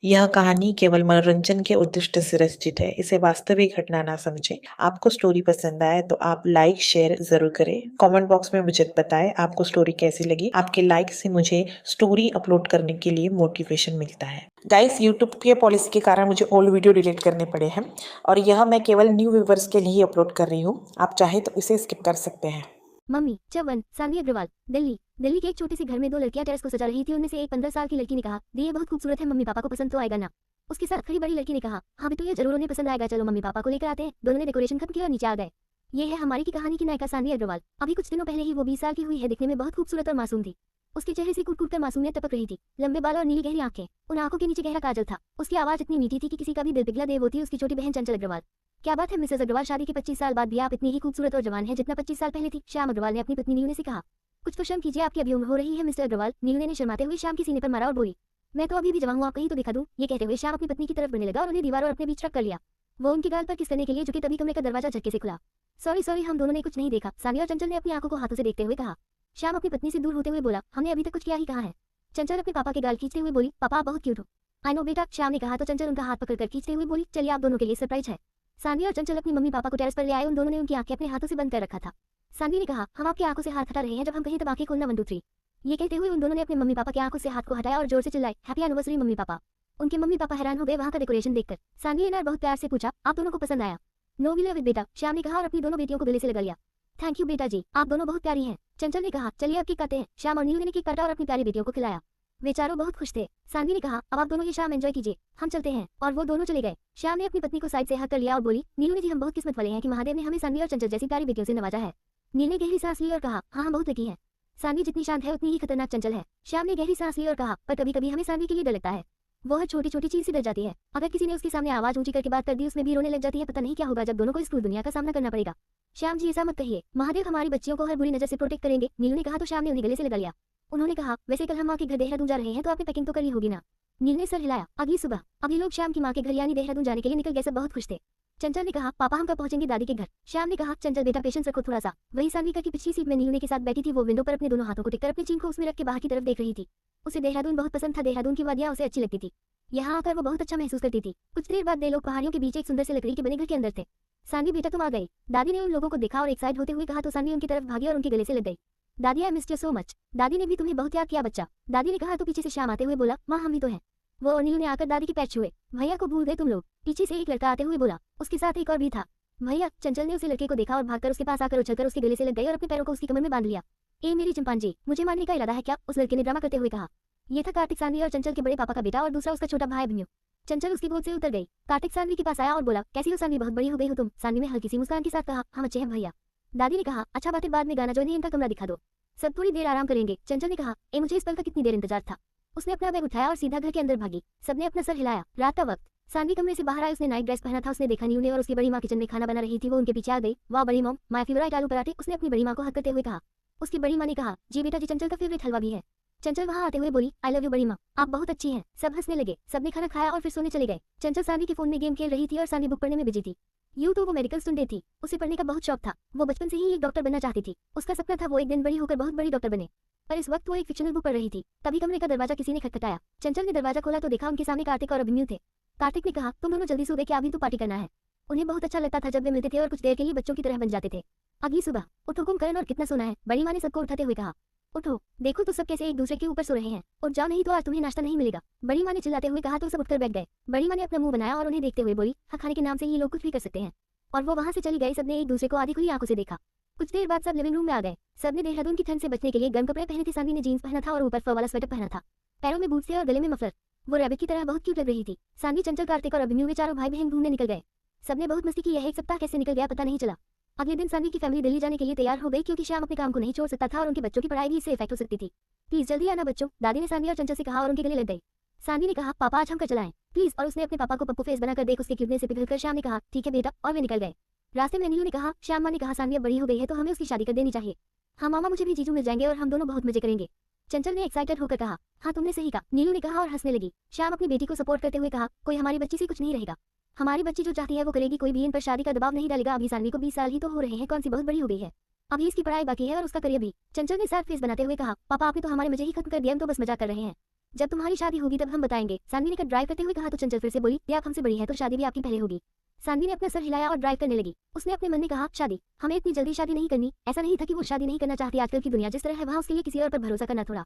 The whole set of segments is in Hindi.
यह कहानी केवल मनोरंजन के उद्देश्य से रचित है। इसे वास्तविक घटना ना समझें। आपको स्टोरी पसंद आए तो आप लाइक शेयर ज़रूर करें। कमेंट बॉक्स में मुझे बताएं आपको स्टोरी कैसी लगी। आपके लाइक से मुझे स्टोरी अपलोड करने के लिए मोटिवेशन मिलता है। गाइस, यूट्यूब के पॉलिसी के कारण मुझे ओल्ड वीडियो डिलीट करने पड़े हैं और यह मैं केवल न्यू व्यूवर्स के लिए अपलोड कर रही हूँ। आप चाहे तो इसे स्किप कर सकते हैं। मम्मी चवन सान्वी अग्रवाल दिल्ली दिल्ली के एक छोटे से घर में दो लड़कियां टेरेस को सजा रही थी। उनमें से एक 15 साल की लड़की ने कहा, दी ये बहुत खूबसूरत है, मम्मी पापा को पसंद तो आएगा ना। उसके साथ खड़ी बड़ी लड़की ने कहा, हाँ भी तो ये जरूर उन्हें पसंद आएगा, चलो मम्मी पापा को लेकर आते हैं। दोनों ने डेकोरेशन खत्म किया और नीचे आ गए। ये है हमारी की कहानी की नायिका सान्वी अग्रवाल। अभी कुछ दिनों पहले ही वो 20 साल की हुई है। दिखने में बहुत खूबसूरत और मासूम थी। उसके चेहरे से कूट-कूट कर मासूमियत टपक रही थी। लंबे बाल और नीली गहरी आंखें, उन आंखों के नीचे गहरा काजल था। उसकी आवाज इतनी मीठी थी कि किसी का भी दिल पिघला दे। वो थी उसकी छोटी बहन चंचल अग्रवाल। क्या बात है मिसेस अग्रवाल, शादी के 25 साल बाद भी आप इतनी ही खूबसूरत और जवान हैं जितना 25 साल पहले थी। श्याम अग्रवाल ने अपनी पत्नी नीलू से कहा। कुछ तो शर्म कीजिए, आपकी अभी उम्र हो रही है मिस्टर अग्रवाल। नीलू ने शर्माते हुए श्याम के सीने पर मारा और बोली, मैं तो अभी भी जवान हूँ, आप कहीं तो दिखा दूं। ये कहते हुए श्याम अपनी पत्नी की तरफ बढ़ने लगा और उन्हें दीवार और अपने बीच रख कर लिया। वो उनकी गाल पर किस करने के लिए झुके, तभी कमरे का दरवाजा झटके से खुला। सॉरी सॉरी, हम दोनों ने कुछ नहीं देखा, सानिया और चंचल ने अपनी आंखों को हाथों से देखते हुए कहा। श्याम अपनी पत्नी से दूर होते हुए बोला, हमने अभी तक कुछ किया ही कहा है। चंचल अपने पापा के गाल खींचते हुए बोली, पापा आप बहुत क्यूट हो। आई नो बेटा, श्याम ने कहा तो चंचल उनका हाथ पकड़कर खींचते हुए बोली, चलिए आप दोनों के लिए सरप्राइज है। सानवी और चंचल अपनी मम्मी पापा को टेरेस पर ले आए। उन दोनों ने उनकी आंखें अपने हाथों से बंद कर रखा था। सानवी ने कहा, हम आपकी आंखों से हाथ हटा रहे हैं, जब हम कहें तब आंखें खोलना 1 2 3। ये कहते हुए उन दोनों ने अपने मम्मी पापा की आंखों से हाथ को हटाया और जोर से चिल्लाए, हैप्पी एनिवर्सरी मम्मी पापा। उनके मम्मी पापा हैरान हो गए वहां का डेकोरेशन देखकर। सानवी ने बहुत प्यार से पूछा, आप दोनों को पसंद आया? नो वी लव इट बेटा, श्याम ने कहा और अपनी दोनों बेटियों को गले से लगा लिया। थैंक यू बेटा जी, आप दोनों बहुत प्यारी हैं। चंचल ने कहा, चलिए अब केक काटते हैं। श्याम और नीलू ने केक काटा और अपनी प्यारी बेटियों को खिलाया। वे चारों बहुत खुश थे। सानवी ने कहा, अब आप दोनों ये शाम एंजॉय कीजिए, हम चलते हैं। और वो दोनों चले गए। श्याम ने अपनी पत्नी को साइड से हक कर लिया और बोली, नीलू ने जी हम बहुत किस्मत वाले हैं कि महादेव ने हमें सानवी और चंचल जैसी प्यारी बेटियों से नवाजा है। नील ने गहरी सांस ली और कहा, हाँ हम बहुत लकी हैं। सानवी जितनी शांत है उतनी ही खतरनाक चंचल है। श्याम ने गहरी सांस ली और कहा, पर कभी कभी हमें सानवी के लिए डर लगता है। वो हर छोटी छोटी चीज से डर जाती है। अगर किसी ने उसके सामने आवाज ऊंची करके बात कर दी, उसमें भी रोने लग जाती है। पता नहीं क्या होगा जब दोनों को इस क्रूर दुनिया का सामना करना पड़ेगा। श्याम जी ऐसा मत कहिए, महादेव हमारी बच्चियों को हर बुरी नजर से प्रोटेक्ट करेंगे। नीलू ने कहा तो श्याम ने उन्हें गले से लगा लिया। उन्होंने कहा, वैसे कल हम माँ के घर देहरादून जा रहे हैं तो आपने पैकिंग तो कर ली होगी ना? नील ने सर हिलाया। अगली सुबह अभी लोग श्याम की माँ के घर यानी देहरादून जाने के लिए निकल गए। सब बहुत खुश थे। चंचल ने कहा, पापा हम कब पहुंचेंगे दादी के घर? श्याम ने कहा, चंचल बेटा पेशेंस रखो थोड़ा सा। वही सानवी की पिछली सीट में नीलू ने के साथ बैठी थी। वो विंडो पर अपने दोनों हाथों को टिककर अपनी चीन को उसमें रख के बाहर की तरफ देख रही थी। उसे देहरादून बहुत पसंद था। देहरादून की वादियां उसे अच्छी लगती थी। यहाँ आकर वो बहुत अच्छा महसूस करती थी। कुछ देर बाद वे लोग पहाड़ियों के बीच एक सुंदर से लकड़ी के बने घर के अंदर थे। सानवी बेटा तुम आ गई। दादी ने उन लोगों को देखा और एक्साइट होते हुए कहा तो सानवी उनकी तरफ भागी और उनके गले से लग गई। दादी I missed you so much. दादी ने भी तुम्हें बहुत याद किया बच्चा। दादी ने कहा तो पीछे से श्याम आते हुए बोला, माँ हम भी तो हैं। वो और नीलू ने आकर दादी के पैर छुए। भैया को भूल गए तुम लोग? पीछे से एक लड़का आते हुए बोला। उसके साथ एक और भी था। भैया। चंचल ने उसे लड़के को देखा और भागकर उसके पास आकर उछलकर उसके गले से लग गई और अपने पैरों को उसकी कमर में बांध लिया। ए मेरी चिंपांजी, मुझे मारने का इरादा है क्या? उस लड़के ने ड्रामा करते हुए कहा। ये था कार्तिक, सानवी और चंचल के बड़े पापा का बेटा और दूसरा उसका छोटा भाई अभिमन्यु। चंचल उसकी गोद से उतर गई। कार्तिक सानवी के पास आया और बोला, कैसी हो सानवी, बहुत बड़ी हो गई हो तुम। सानवी ने हल्की सी मुस्कान के साथ कहा, हम अच्छे हैं भैया। दादी ने कहा, अच्छा बातें बाद में, गाना जो इन्हें इनका कमरा दिखा दो। सब थोड़ी देर आराम करेंगे। चंचल ने कहा, ए मुझे इस पल का कितनी देर इंतजार था। उसने अपना बैग उठाया और सीधा घर के अंदर भागी। सबने अपना सर हिलाया। रात का वक्त। सानवी कमरे से बाहर आई। उसने नाइट ड्रेस पहना था। उसने देखा नीलू ने और उसकी बड़ी माँ किचन में खाना बना रही थी। वो उनके पीछे आ गई। वाह बड़ी मॉम, माय फेवरेट आलू पराठे। उसने अपनी बड़ी माँ को हक करते हुए कहा। उसकी बड़ी माँ ने कहा, जी बेटा जी, चंचल का फेवरेट हलवा भी है। चंचल वहां आते हुए बोली, आई लव यू बड़ी माँ, आप बहुत अच्छी हैं। सब हंसने लगे। सबने खाना खाया और फिर सोने चले गए। चंचल सानवी के फोन में गेम खेल रही थी और सानवी बुक पढ़ने में बिजी थी। यूं तो वो मेडिकल स्टूडेंट थी। उसे पढ़ने का बहुत शौक था। वो बचपन से ही एक डॉक्टर बनना चाहती थी। उसका सपना था वो एक दिन बड़ी होकर बहुत बड़ी डॉक्टर बने। पर इस वक्त वो एक फिक्शनल बुक पढ़ रही थी। तभी कमरे का दरवाजा किसी ने खटखटाया। चंचल ने दरवाजा खोला तो देखा उनके सामने कार्तिक और अभिमन्यु थे। कार्तिक ने कहा, तुम दोनों जल्दी सो गए क्या? अभी तो पार्टी करना है। उन्हें बहुत अच्छा लगता था जब वे मिलते थे और कुछ देर के लिए बच्चों की तरह बन जाते थे। अगली सुबह, उठो कुंभकर्ण और कितना सोना है? बड़ी माँ ने सबको उठाते हुए कहा। उठो, देखो तो सब कैसे एक दूसरे के ऊपर सो रहे हैं। उठ जाओ नहीं तो आज तुम्हें नाश्ता नहीं मिलेगा। बड़ी माँ ने चिल्लाते हुए कहा तो सब उठकर बैठ गए। बड़ी माँ ने अपना मुंह बनाया और उन्हें देखते हुए बोली, हाँ खाने के नाम से ही लोग कुछ भी कर सकते हैं। और वो वहां से चली गई। सबने एक दूसरे को आधी खुली आंखों से देखा। कुछ देर बाद सब लिविंग रूम में आ गए। सबने देहरादून की ठंड से बचने के लिए गर्म कपड़े पहने थे। सानवी ने जीन्स पहना था और ऊपर फर वाला स्वेटर पहना था। पैरों में बूट थे और गले में मफलर। वो रैबिट की तरह बहुत क्यूट लग रही थी। सानवी, चंचल, कार्तिक और अभिमन्यु वे चारों भाई बहन घूमने निकल गए। सबने बहुत मस्ती की। यह एक सप्ताह कैसे निकल गया पता नहीं चला। अगले दिन सानवी की फैमिली दिल्ली जाने के लिए तैयार हो गई क्योंकि श्याम अपने काम को नहीं छोड़ सकता था और उनके बच्चों की पढ़ाई भी इससे इफेक्ट हो सकती थी। प्लीज जल्दी आना बच्चों, दादी ने सानवी और चंचल से कहा और उनके गले लग गई। सानवी ने कहा, पापा आज हम कर चलाएं प्लीज, और उसने अपने पापा को पप्पू फेस बनाकर देख उसके क्यूटनेस से पिघलकर श्याम ने कहा, ठीक है बेटा, और वे निकल गए। रास्ते में नीलू ने कहा, श्याम माँ ने कहा, सानवी अब बड़ी हो गई है तो हमें उसकी शादी कर देनी चाहिए। हाँ मामा, मुझे भी जीजू मिल जाएंगे और हम दोनों बहुत मजे करेंगे। चंचल ने एक्साइटेड होकर कहा, हाँ तुमने सही कहा। नीलू ने कहा और हंसने लगी। श्याम अपनी बेटी को सपोर्ट करते हुए कहा, कोई हमारी बच्ची से कुछ नहीं रहेगा। हमारी बच्ची जो चाहती है वो करेगी। कोई भी इन पर शादी का दबाव नहीं डालेगा। अभी सानवी को 20 साल ही तो हो रहे हैं, कौन सी बहुत बड़ी हो गई है। अभी इसकी पढ़ाई बाकी है और उसका करियर भी। चंचल ने सैड फेस बनाते हुए कहा, पापा आपने तो हमारे मजे ही खत्म कर दिया, हम तो बस मजाक कर रहे हैं। जब तुम्हारी शादी होगी तब हम बताएंगे, सानवी ने ड्राइव करते हुए कहा। तो चंचल फिर से बोली, ये आप हमसे बड़ी है तो शादी भी आपकी पहले होगी। सानवी ने अपना सर हिलाया और ड्राइव करने लगी। उसने अपने मन में कहा, शादी, हमें इतनी जल्दी शादी नहीं करनी। ऐसा नहीं था कि वो शादी नहीं करना चाहती, आजकल की दुनिया जिस तरह है वहाँ उसके लिए किसी और पर भरोसा करना थोड़ा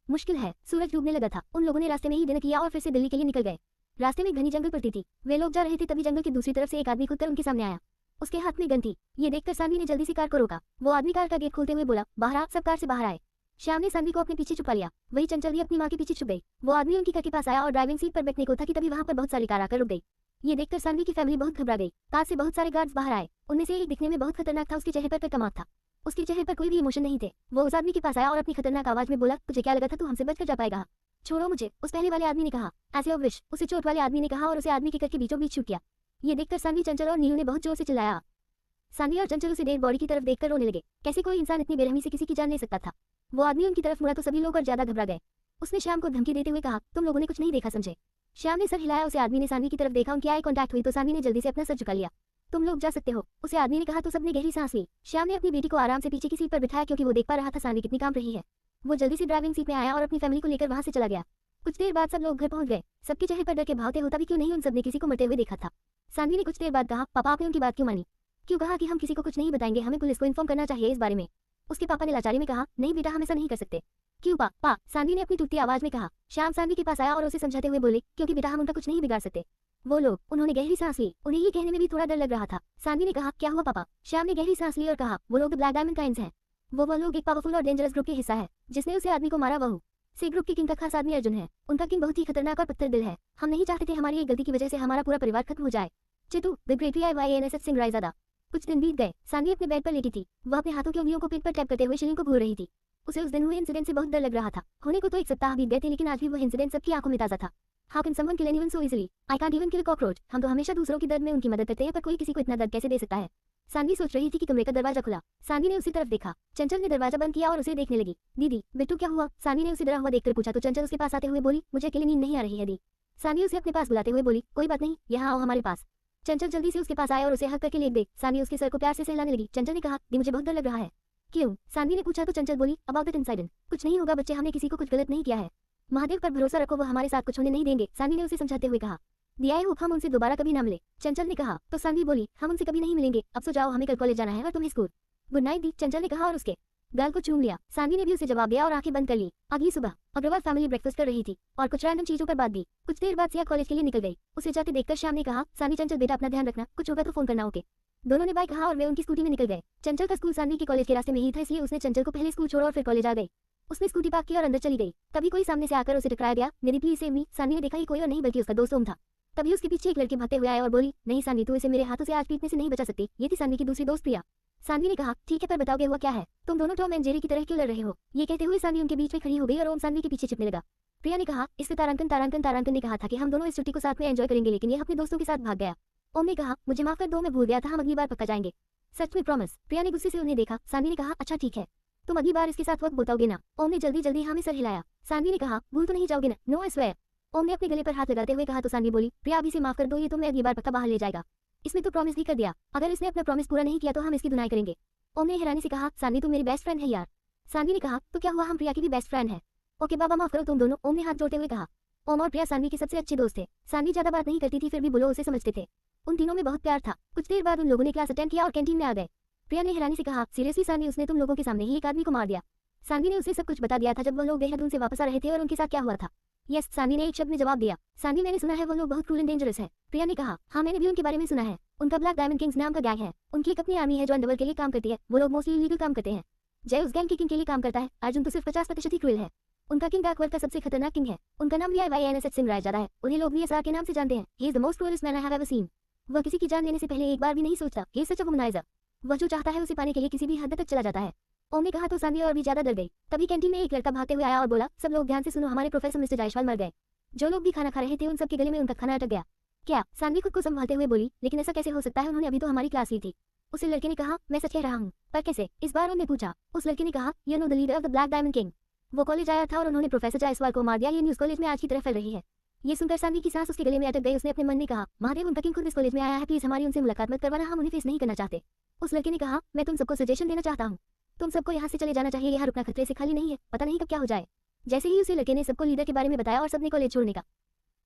मुश्किल है। सूरज डूबने लगा था। उन लोगों ने रास्ते में ही डिनर किया और फिर से दिल्ली के लिए निकल गए। रास्ते में घनी जंगल पड़ती थी। वे लोग जा रहे थे तभी जंगल की दूसरी तरफ से एक आदमी खुदकर उनके सामने आया। उसके हाथ में गन थी। ये देखकर सानवी ने जल्दी से कार को रोका। वो आदमी कार का गेट खोलते हुए बोला, बाहर आ, सब कार से बाहर आए। श्याम ने सानवी को अपने पीछे छुपा लिया। वही चंचल भी अपनी माँ के पीछे छुप गई। वो आदमी उनकी कार के पास आया और ड्राइविंग सीट पर बैठने को था कि तभी वहां पर बहुत सारी कार आकर रुक गई। ये देखकर सानवी की फैमिली बहुत घबरा गई। कार से बहुत सारे गार्ड्स बाहर आए। उनमें से एक दिखने में बहुत खतरनाक था। उसके चेहरे पर कमाल था। उसके चेहरे पर कोई भी इमोशन नहीं थे। वो उस आदमी के पास आया और अपनी खतरनाक आवाज में बोला, तुझे क्या लगा था तू हमसे बचकर जा पाएगा? छोड़ो मुझे, उस पहले वाले आदमी ने कहा। एज योर विश, उसे चोट वाले आदमी ने कहा और उसे आदमी के कर के बीचों बीच छूट किया। ये देखकर सानवी, चंचल और नीलू ने बहुत जोर से चिल्लाया। सानवी और चंचल उसे डेड बॉडी की तरफ देखकर रोने लगे। कैसे कोई इंसान इतनी बेरहमी से किसी की जान ले सकता था? वो आदमी उनकी तरफ मुड़ा तो सभी लोग और ज्यादा घबरा गए। उसने श्याम को धमकी देते हुए कहा, तुम लोगों ने कुछ नहीं देखा समझे? श्याम ने सर हिलाया। उसे आदमी ने सानवी की तरफ देखा। उनकी आई कॉन्टैक्ट हुई तो सानवी ने जल्दी से अपना सर झुका लिया। तुम लोग जा सकते हो, उसे आदमी ने कहा। तो सबने गहरी सांस ली। श्याम ने अपनी बेटी को आराम से पीछे की सीट पर बिठाया क्योंकि वो देख पा रहा था सानवी कितनी काम रही है। वो जल्दी से ड्राइविंग सीट में आया और अपनी फैमिली को लेकर वहां से चला गया। कुछ देर बाद सब लोग घर पहुंच गए। सबके चेहरे पर डर के भाव थे। होता भी क्यों नहीं, उन सबने किसी को मरते हुए देखा था। सानवी ने कुछ देर बाद कहा, पापा आपने उनकी बात क्यों मानी? क्यों कहा कि हम किसी को कुछ नहीं बताएंगे, हमें पुलिस को इन्फॉर्म करना चाहिए इस बारे में? उसके पापा ने लाचारी में कहा, नहीं बेटा हम ऐसा नहीं कर सकते। क्यों पापा? सानवी ने अपनी टूटती आवाज में कहा। श्याम सानवी के पास आया और उसे समझाते हुए बोले, क्योंकि बेटा हम उनका कुछ नहीं बिगाड़ सकते। वो लोग, उन्होंने गहरी सांस ली। उन्हें ये कहने में भी थोड़ा डर लग रहा था। सानवी ने कहा, क्या हुआ पापा? श्याम ने गहरी सांस ली और कहा, वो लोग ब्लैक डायमंड काइंस हैं। वो लोग एक पावरफुल और डेंजरस ग्रुप के हिस्सा है जिसने उसे आदमी को मारा। वह से ग्रुप के किंग का खास आदमी अर्जुन है। उनका किंग बहुत ही खतरनाक और पत्थर दिल है। हम नहीं चाहते थे हमारी एक गलती की वजह से हमारा पूरा परिवार खत्म हो जाए। Chitu the great YYNSF Singh Raizada. कुछ दिन बीत गए। सानवी अपने बेड पर लेटी थी। वह अपने हाथों की उंगलियों को पीठ पर टैप करते हुए शिलिंग को घूर रही थी। उसे उस दिन हुए इंसिडेंट से बहुत डर लग रहा था। होने को तो एक सप्ताह बीत गए थे लेकिन आज भी वह इंसिडेंट सबकी आंखों में ताजा था। How can someone kill anyone so easily? I can't even kill a cockroach. हम तो हमेशा दूसरों की दर्द में उनकी मदद करते हैं पर कोई किसी को इतना दर्द कैसे दे सकता है? सानवी सोच रही थी कि कमरे का दरवाजा खुला। सानवी ने उसी तरफ देखा। चंचल ने दरवाजा बंद किया और उसे देखने लगी। दीदी बिट्टू क्या हुआ? सानवी ने उसे डरा हुआ देखकर पूछा तो चंचल उसके पास आते हुए बोली, मुझे अकेले नींद नहीं आ रही है दी। सानवी उसे अपने पास बुलाते हुए बोली, कोई बात नहीं, यहाँ आओ हमारे पास। चंचल जल्दी से उसके पास आया और उसे हक करके लेट गई। सानवी उसके सर को प्यार से सहलाने लगी। चंचल ने कहा, दी मुझे बहुत डर लग रहा है। क्यों? सानवी ने पूछा तो चंचल बोली, अबाउट दैट इंसिडेंट। कुछ नहीं होगा बच्चे, हमने किसी को कुछ गलत नहीं किया है। महादेव पर भरोसा रखो, वो हमारे साथ कुछ होने नहीं देंगे। सानवी ने उसे समझाते हुए कहा। दिया है हम उनसे दोबारा कभी ना मिले, चंचल ने कहा। तो सानवी बोली, हम उनसे कभी नहीं मिलेंगे। अब सो जाओ, हमें कल कॉलेज जाना है और तुम्हें स्कूल। गुड नाइट दी, चंचल ने कहा और उसके गाल को चूम लिया। सानवी ने भी उसे जवाब दिया और आंखें बंद कर ली। अगली सुबह अग्रवाल फैमिली ब्रेकफास्ट कर रही थी और कुछ रैंडम चीजों पर बात भी। कुछ देर बाद सिया कॉलेज के लिए निकल गई। उसे जाते देखकर श्याम ने कहा, सानवी चंचल बेटा अपना ध्यान रखना, कुछ होगा तो फोन करना, ओके? दोनों ने बाय कहा और वे उनकी स्कूटी में निकल गए। चंचल का स्कूल सानवी के कॉलेज के रास्ते में ही था, इसलिए उसने चंचल को पहले स्कूल छोड़ा और फिर कॉलेज आ गई। उसने स्कूटी पार्क की और अंदर चली गई। तभी कोई सामने से आकर उसे टकराया गया। मेरी प्लीज सेव मी। सानवी ने देखा ये कोई और नहीं बल्कि उसका दोस्त ओम था। तभी उसके पीछे एक लड़की भागते हुए आया और बोली, नहीं सानवी, तू इसे मेरे हाथों से आज पीटने से नहीं बचा सकती। ये थी सानवी की दूसरी दोस्त प्रिया। सानवी ने कहा, ठीक है पर बताओगे हुआ क्या है? तुम दोनों टॉम एंड जेरी की तरह क्यों लड़ रहे हो? ये कहते हुए सानवी उनके बीच में खड़ी हो गई और ओम सानवी के पीछे छिपने लगा। प्रिया ने कहा, इससे तारांकन ने कहा था कि हम दोनों इस छुट्टी को साथ में एंजॉय करेंगे लेकिन ये अपने दोस्तों के साथ भाग गया। ओम ने कहा, मुझे माफ कर दो, मैं भूल गया था, हम अगली बार पक्का जाएंगे। सच में प्रॉमिस? प्रिया ने गुस्से से उन्हें देखा। सानवी ने कहा, अच्छा ठीक है, तुम अगली बार इसके साथ वक्त बताओगे ना? ओम ने जल्दी हाँ में सर हिलाया। सानवी ने कहा, भूल तो नहीं जाओगे ना? No I swear. ओम ने अपने गले पर हाथ लगाते हुए कहा तो सानवी बोली, प्रिया अभी से माफ कर दो, ये तुम्हें अगली बार पक्का बाहर ले जाएगा। इसमें तो प्रॉमिस भी कर दिया, अगर इसने अपना प्रॉमिस पूरा नहीं किया तो हम इसकी धुनाई करेंगे। ओम ने हैरानी से कहा, सानवी तुम मेरी बेस्ट फ्रेंड है यार। सानवी ने कहा, तो क्या हुआ, हम प्रिया की भी बेस्ट फ्रेंड है। ओके बाबा माफ करो तुम दोनों, ओम ने हाथ जोड़ते हुए कहा। ओम और प्रिया सानवी के सबसे अच्छे दोस्त थे। सानवी ज्यादा बात नहीं करती थी फिर भी बुलो उसे समझते थे। उन तीनों में बहुत प्यार था। कुछ देर बाद उन लोगों ने क्लास अटेंड किया और कैंटीन में आ गए। प्रिया ने हैरानी से कहा, सीरियसली सानवी, उसने तुम लोगों के सामने ही एक आदमी को मार दिया? सानवी ने उसे सब कुछ बता दिया था जब वो लोग देहरादून से वापस आ रहे थे और उनके साथ क्या हुआ था। यस, सानवी ने एक शब्द में जवाब दिया। सानवी मैंने सुना है वो लोग बहुत क्रूल एंड डेंजरस है। प्रिया ने कहा, हाँ मैंने भी उनके बारे में सुना है। उनका ब्लैक डायमंड किंग्स नाम का गैंग है। उनकी एक अपनी आर्मी है जो अंडरवर्ल्ड के लिए काम करती है। वो लोग मोस्टली इलीगल काम करते हैं। जय उस गैंग के किंग के लिए काम करता है। अर्जुन तो सिर्फ 50% ही क्रूल है। उनका किंग डार्क वर्ल्ड का सबसे खतरनाक किंग है। उनका नाम YYNSF सिंह रायजादा है। उन्हें लोग VSR के नाम से जानते हैं। He is the most cruellest man I have ever seen. वह किसी की जान लेने से पहले एक बार भी नहीं सोचता। He is such a womaniser. वह जो चाहता है उसे पाने के लिए किसी भी हद तक चला जाता है। ओम ने कहा तो सानवी और भी ज्यादा डर गई। तभी कैंटीन में एक लड़का भागते हुए आया और बोला, सब लोग ध्यान से सुनो, हमारे प्रोफेसर मिस्टर जायसवाल मर गए। जो लोग भी खाना खा रहे थे उन सबके गले में उनका खाना अटक गया। क्या? सानवी खुद को संभालते हुए बोली, लेकिन ऐसा कैसे हो सकता है, उन्होंने अभी तो हमारी क्लास ली थी। उस लड़के ने कहा, मैं सच कह रहा हूँ। पर कैसे? इस बार उन्होंने पूछा। उस लड़के ने कहा, you know the leader of the black diamond king. वो कॉलेज आया था और उन्होंने प्रोफेसर जायसवाल को मार दिया। ये न्यूज़ कॉलेज में आज की तरह फैल रही है। ये सुनकर सानवी की सांस उसके गले में अटक गई। उसने अपने मन में कहा, महादेव उनका किंग खुद इस कॉलेज में आया है, प्लीज हमारी उनसे मुलाकात मत करवाना, हम उन्हें फेस नहीं करना चाहते। उस लड़के ने कहा, मैं तुम सबको सजेशन देना चाहता हूँ, तुम सबको यहाँ से चले जाना चाहिए, यहाँ रुकना खतरे से खाली नहीं है, पता नहीं कब क्या हो जाए। जैसे ही उसे लड़के ने सबको लीडर के बारे में बताया और सबने कॉलेज छोड़ने का